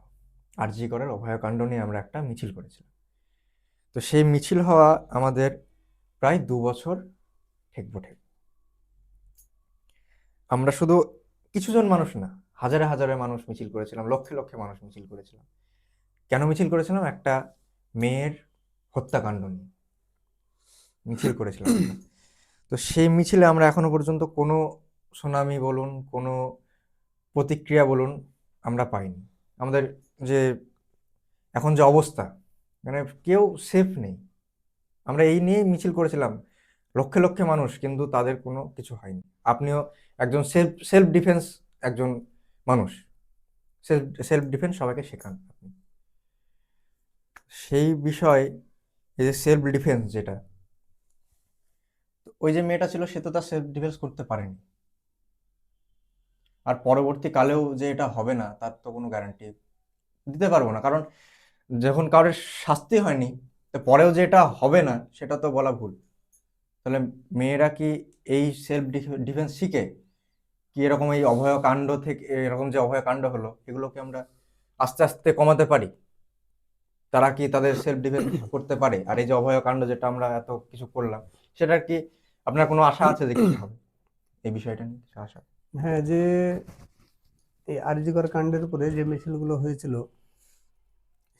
আরজি করের অভয়াকাণ্ড নিয়ে আমরা একটা মিছিল করেছিলাম। তো সেই মিছিল হওয়া আমাদের প্রায় 2 বছর ঠেকবো ঠেক। আমরা শুধু কিছুজন মানুষ না, হাজারে হাজারে মানুষ মিছিল করেছিলাম, লক্ষে লক্ষে মানুষ মিছিল করেছিলাম। কেন মিছিল করেছিলাম? একটা মেয়ের হত্যাকাণ্ড নিয়ে মিছিল করেছিলাম আমরা। তো সেই মিছিলে আমরা এখনো পর্যন্ত কোনো সুনামি বলুন, কোনো প্রতিক্রিয়া বলুন, আমরা পাইনি। আমাদের যে এখন যে অবস্থা, মানে কেউ সেফ নেই। আমরা এই নিয়েই মিছিল করেছিলাম, লক্ষে লক্ষে মানুষ, কিন্তু তাদের কোনো কিছু হয়নি। আপনিও একজন সেলফ সেলফ ডিফেন্স, একজন মানুষ, সেলফ সেলফ ডিফেন্স সবাইকে শেখান আপনি। সেই বিষয়, এই যে সেলফ ডিফেন্স যেটা, তো ওই যে মেয়েটা ছিল, সে তো তার সেলফ ডিফেন্স করতে পারেনি। আর পরবর্তীকালেও যে এটা হবে না, তার তো কোনো গ্যারান্টি দিতে পারবো না, কারণ যখন কারোর শাস্তি হয়নি, তো পরেও যে এটা হবে না সেটা তো বলা ভুল। তাহলে মেয়েরা কি এই সেলফ ডিফেন্স শিখে কি এরকম এই অভয়কাণ্ড থেকে, এরকম যে অভয়কাণ্ড হলো, এগুলোকে আমরা আস্তে আস্তে কমাতে পারি? তারা কি তাদের সেলফ ডিফেন্স করতে পারে? আর এই যে অভয়কাণ্ড যেটা আমরা এত কিছু করলাম, সেটার কি আপনার কোনো আশা আছে যে কিছু হবে? এই বিষয়টা নিয়ে কিছু আশা?
হ্যাঁ, যে এই আরজি কর কাণ্ডের উপরে যে মিছিলগুলো হয়েছিল,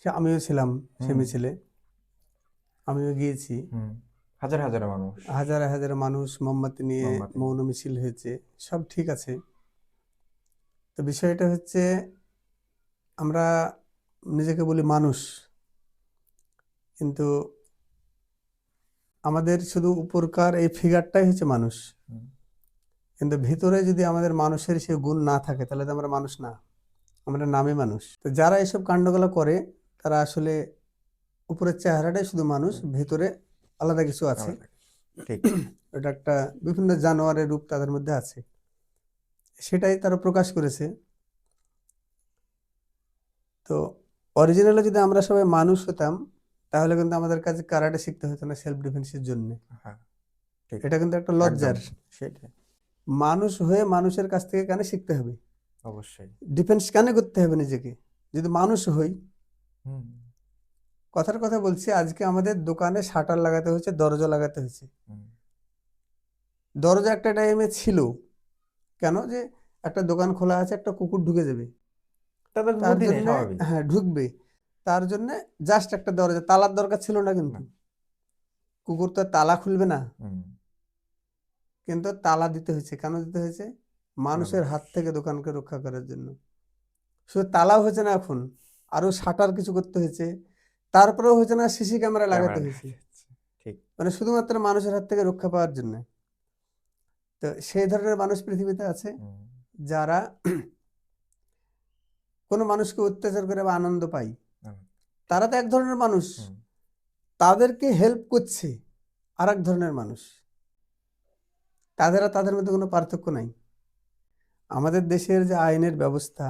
সে আমিও ছিলাম সে
হুম।
মিছিলে, আমিও গিয়েছি।
হুম, হাজার হাজার মানুষ
হাজারে হাজারে মানুষ মোমবাতি নিয়ে
মোমবাতি
মৌন মিছিল হয়েছে, সব ঠিক আছে। তো বিষয়টা হচ্ছে, আমরা নিজেকে বলি মানুষ, কিন্তু আমাদের শুধু উপরকার এই ফিগারটাই হচ্ছে মানুষ,
হুম,
কিন্তু ভিতরে যদি আমাদের মানুষের সে গুণ না থাকে তাহলে তো আমরা মানুষ না, আমরা নামে মানুষ। তো যারা এসব কাণ্ডগুলো করে তারা আসলে উপরের চেহারাটাই শুধু মানুষ, ভিতরে আলাদা কিছু আছে।
আলাদা। ঠিক।
এটা একটা বিভিন্ন জানোয়ারের রূপ তাদের মধ্যে আছে, সেটাই তারা প্রকাশ করেছে। তো অরিজিনালি যদি আমরা সবাই মানুষ হতাম তাহলে কিন্তু আমাদের কাছে কারাটে শিখতে হতো না সেলফ ডিফেন্সের জন্য।
হ্যাঁ, ঠিক।
এটা কিন্তু একটা
একদম
লজ্জার।
সেটাই,
মানুষ হয়ে মানুষের কাছ থেকে কেন শিখতে হবে?
অবশ্যই।
ডিফেন্স কেন করতে হবে নিজেকে যদি মানুষ হই?
হুম,
কথার কথা বলছি, আজকে আমাদের দোকানে শাটার লাগাতে হয়েছে, দরজা লাগাতে হয়েছে।
হুম,
দরজা একটা টাইমে ছিল, কেন যে একটা দোকান খোলা আছে, একটা কুকুর ঢুকে যাবে,
তাদের
তার
বুদ্ধি নেই,
জন্য,
স্বাভাবিক।
হ্যাঁ ঢুকবে, তার জন্য জাস্ট একটা দরজা, তালার দরকার ছিল না, কিন্তু
না।
কুকুর তো আর তালা খুলবে না,
হুম,
কিন্তু তালা দিতে হয়েছে। কেন দিতে হয়েছে? মানুষের
মানুষ।
হাত থেকে দোকানকে রক্ষা করার জন্য। শুধু তালাও হয়েছে না, এখন আরো শাটার কিছু করতে হয়েছে, তারপরেও হয়েছে না, সিসি ক্যামেরা লাগাতে
ক্যামেরা
হয়েছে,
ঠিক।
মানে শুধুমাত্র মানুষের হাত থেকে রক্ষা পাওয়ার জন্য। তো সেই ধরনের মানুষ পৃথিবীতে আছে,
হুম,
যারা কোনো মানুষকে অত্যাচার করে বা আনন্দ পায়।
হুম,
তারা তো এক ধরনের মানুষ,
হুম,
তাদেরকে হেল্প করছে আর এক ধরনের মানুষ, তাদের আর তাদের মধ্যে কোনো পার্থক্য নাই। আমাদের দেশের যে আইনের ব্যবস্থা,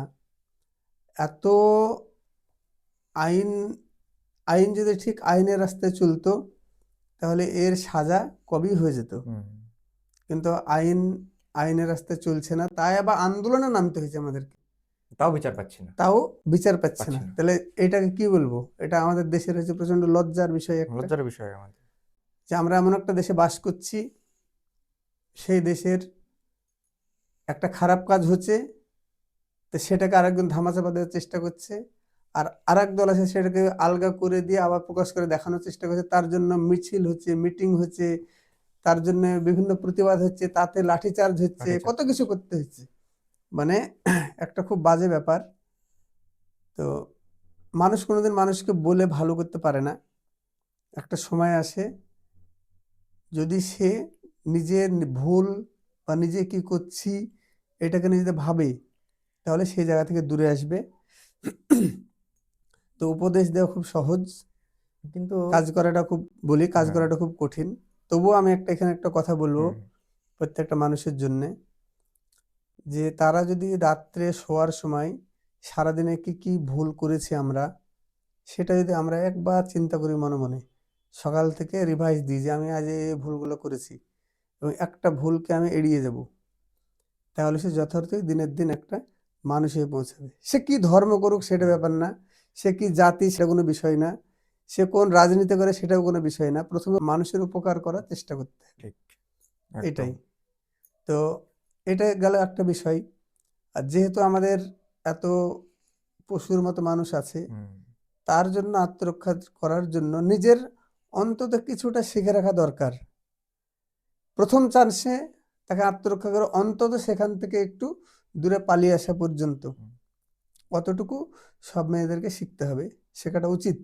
এত আইন, আইন যদি ঠিক আইনের রাস্তায় চলতো তাহলে এর সাজা কবেই হয়ে যেত,
হুম।
কিন্তু আইনের রাস্তায় চলছে না, তাই আবার আন্দোলনে নামতে হয়েছে আমাদেরকে,
তাও বিচার পাচ্ছি না,
তাও বিচার পাচ্ছে
পাচ্ছি
না।
না।
তাহলে এটাকে কি বলবো? এটা আমাদের দেশের হচ্ছে প্রচন্ড লজ্জার বিষয় একটা,
লজ্জার বিষয় আমাদের।
যে আমরা এমন একটা দেশে বাস করছি, সেই দেশের একটা খারাপ কাজ হচ্ছে, তো সেটাকে আরেকজন ধামাচাপা দেওয়ার চেষ্টা করছে, আর আরেক দল আছে সেটাকে আলগা করে দিয়ে আবার প্রকাশ করে দেখানোর চেষ্টা করছে, তার জন্য মিছিল হচ্ছে, মিটিং হচ্ছে, তার জন্য বিভিন্ন প্রতিবাদ হচ্ছে, তাতে লাঠিচার্জ হচ্ছে,
লাঠিচার্জ
কত কিছু করতে হচ্ছে। মানে একটা খুব বাজে ব্যাপার। তো মানুষ কোনোদিন মানুষকে বলে ভালো করতে পারে না। একটা সময় আসে, যদি সে নিজের ভুল বা নিজে কি করছি এটাকে নিজে ভাবে, তাহলে সেই জায়গা থেকে দূরে আসবে। তো উপদেশ দেওয়া খুব সহজ,
কিন্তু
কাজ করাটা খুব, বলি কাজ
হ্যাঁ,
করাটা খুব কঠিন। তবুও আমি এখানে একটা কথা বলবো
হুম,
প্রত্যেকটা মানুষের জন্য, যে তারা যদি রাত্রে শোয়ার সময় সারাদিনে কি কি ভুল করেছি আমরা, সেটা যদি আমরা একবার চিন্তা করি মনে মনে, সকাল থেকে রিভাইজ দিই যে আমি আজ এই ভুলগুলো করেছি এবং একটা ভুলকে আমি এড়িয়ে যাব, তাহলে সে যথার্থই দিনের দিন একটা মানুষ হয়ে পৌঁছাবে। সে কি ধর্ম করুক সেটা ব্যাপার না, সে কি জাতি সেটা কোনো বিষয় না, সে কোন রাজনীতি করে সেটাও কোনো বিষয় না, প্রথমে মানুষের উপকার করার চেষ্টা করতে হবে,
ঠিক, একদম।
এটাই। তো এটা গেল একটা বিষয়। আর যেহেতু আমাদের এত পশুর মতো মানুষ আছে,
হুম,
তার জন্য আত্মরক্ষা করার জন্য নিজের অন্তত কিছুটা শিখে রাখা দরকার। প্রথম চান্সে তাকে আত্মরক্ষা করে অন্তত সেখান থেকে একটু দূরে পালিয়ে আসা পর্যন্ত,
হুম,
অতটুকু সব মেয়েদেরকে শিখতে হবে, শেখাটা উচিত।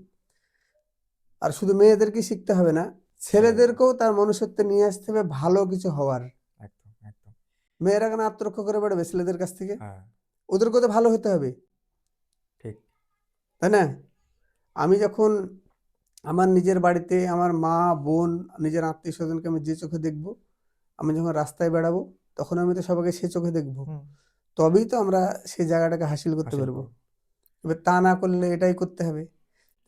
আর শুধু মেয়েদেরকে শিখতে হবে না,
ছেলেদের।
ছেলেদেরকেও তার মনুষ্যত্বে নিয়ে আসতে হবে ভালো কিছু হওয়ার।
একদম, একদম।
মেয়েরা কেন আত্মরক্ষা করে বেড়াবে ছেলেদের কাছ থেকে?
হ্যাঁ,
ওদেরকেও তো ভালো হতে হবে,
ঠিক।
তাই না? আমি যখন আমার নিজের বাড়িতে আমার মা, বোন, নিজের আত্মীয় স্বজনকে আমি যে চোখে দেখবো, আমি যখন রাস্তায় বেড়াবো তখন আমি তো সবাইকে সে চোখে দেখবো,
হুম,
তবেই তো আমরা সেই জায়গাটাকে হাসিল করতে
হাসিল
পারবো।
করব।
এবার তা না করলে এটাই করতে হবে।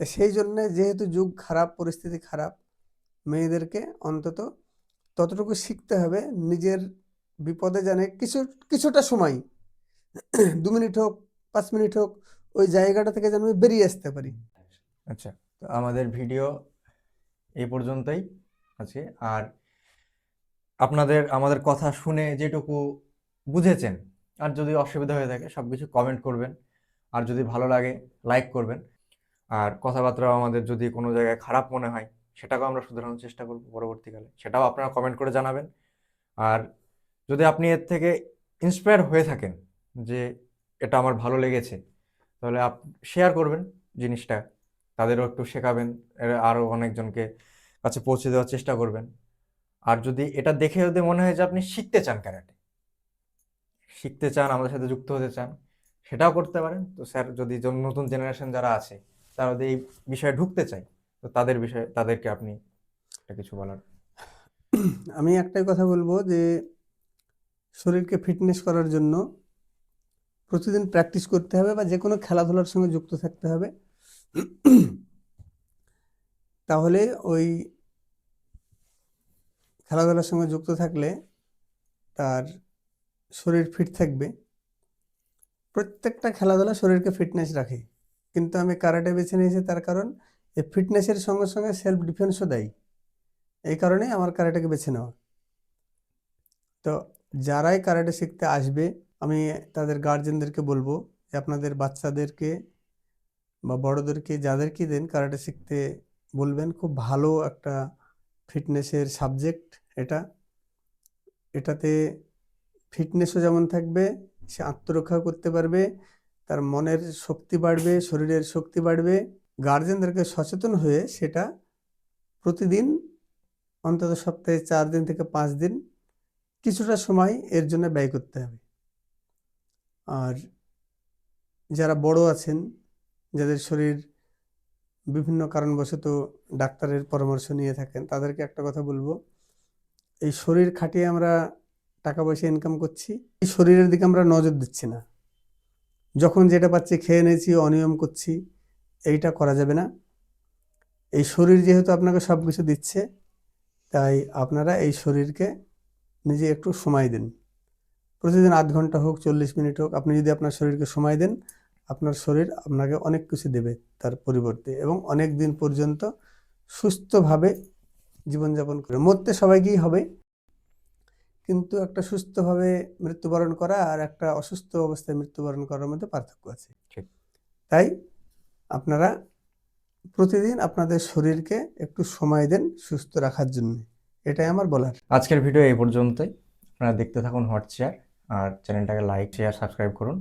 তা সেই জন্যে যেহেতু যুগ খারাপ, পরিস্থিতি খারাপ, মেয়েদেরকে অন্তত ততটুকু শিখতে হবে, নিজের বিপদে জানে কিছুটা সময় 2 মিনিট হোক, 5 মিনিট হোক, ওই জায়গাটা থেকে যেন আমি বেরিয়ে আসতে পারি।
আচ্ছা, তো আমাদের ভিডিও এই পর্যন্তই আছে। আর আপনাদের আমাদের কথা শুনে যেটুকু বুঝেছেন আর যদি অসুবিধা হয়ে থাকে সব কিছু কমেন্ট করবেন, আর যদি ভালো লাগে লাইক করবেন। আর কথাবার্তা আমাদের যদি কোনো জায়গায় খারাপ মনে হয় সেটাকেও আমরা শুধরানোর চেষ্টা করব পরবর্তীকালে, সেটাও আপনারা কমেন্ট করে জানাবেন। আর যদি আপনি এর থেকে ইন্সপায়ার হয়ে থাকেন যে এটা আমার ভালো লেগেছে, তাহলে শেয়ার করবেন জিনিসটা, তাদেরও একটু শেখাবেন, আরও অনেকজনকে কাছে পৌঁছে দেওয়ার চেষ্টা করবেন। আর যদি এটা দেখে যদি মনে হয় যে আপনি শিখতে চান, ক্যারাটে শিখতে চান, আমাদের সাথে যুক্ত হতে চান, সেটাও করতে পারেন। তো স্যার যদি নতুন জেনারেশন যারা আছে তারা যদি এই বিষয়ে ঢুকতে চায়, তো তাদের বিষয়ে তাদেরকে আপনি একটা কিছু বলার।
আমি একটাই কথা বলবো যে শরীরকে ফিটনেস করার জন্য প্রতিদিন প্র্যাকটিস করতে হবে বা যে কোনো খেলাধুলার সঙ্গে যুক্ত থাকতে হবে। তাহলে ওই খেলাধুলার সঙ্গে যুক্ত থাকলে তার শরীর ফিট থাকবে। প্রত্যেকটা খেলাধুলা শরীরকে ফিটনেস রাখে, কিন্তু আমি কারাটে বেছে নিয়েছি তার কারণ এই ফিটনেসের সঙ্গে সঙ্গে সেলফ ডিফেন্সও দেয়। এই কারণে আমার কারাটেকে বেছে নেওয়া। তো যারাই কারাটে শিখতে আসবে আমি তাদের গার্জেনদেরকে বলবো যে আপনাদের বাচ্চাদেরকে বা বড়দেরকে যাদেরকে দেন কারাটে শিখতে বলবেন। খুব ভালো একটা ফিটনেসের সাবজেক্ট এটা। এটাতে ফিটনেসও যেমন থাকবে, সে আত্মরক্ষা করতে পারবে, তার মনের শক্তি বাড়বে, শরীরের শক্তি বাড়বে। গার্জেনদেরকে সচেতন হয়ে সেটা প্রতিদিন অন্তত সপ্তাহে 4 দিন থেকে 5 দিন কিছুটা সময় এর জন্য ব্যয় করতে হবে। আর যারা বড় আছেন, যাদের শরীর বিভিন্ন কারণবশত ডাক্তারের পরামর্শ নিয়ে থাকেন, তাদেরকে একটা কথা বলবো, এই শরীর খাটিয়ে আমরা টাকা পয়সা ইনকাম করছি, এই শরীরের দিকে আমরা নজর দিচ্ছি না। যখন যেটা পাচ্ছি খেয়ে নিয়েছি, অনিয়ম করছি, এইটা করা যাবে না। এই শরীর যেহেতু আপনাকে সব কিছু দিচ্ছে, তাই আপনারা এই শরীরকে নিজে একটু সময় দিন। প্রতিদিন আধ ঘন্টা হোক, 40 মিনিট হোক, আপনি যদি আপনার শরীরকে সময় দেন, আপনার শরীর আপনাকে অনেক কিছু দেবে তার পরিবর্তে, এবং অনেক দিন পর্যন্ত সুস্থভাবে জীবনযাপন করে। মরতে সবাইকেই হবে, কিন্তু একটা সুস্থভাবে মৃত্যুবরণ করা আর একটা অসুস্থ অবস্থায় মৃত্যুবরণ করার মধ্যে পার্থক্য আছে।
ঠিক।
তাই আপনারা প্রতিদিন আপনাদের শরীরকে একটু সময় দেন সুস্থ রাখার জন্য। এটাই আমার বলার।
আজকের ভিডিও এই পর্যন্তই। আপনারা দেখতে থাকুন হট চেয়ার, আর চ্যানেলটাকে লাইক, শেয়ার, সাবস্ক্রাইব করুন।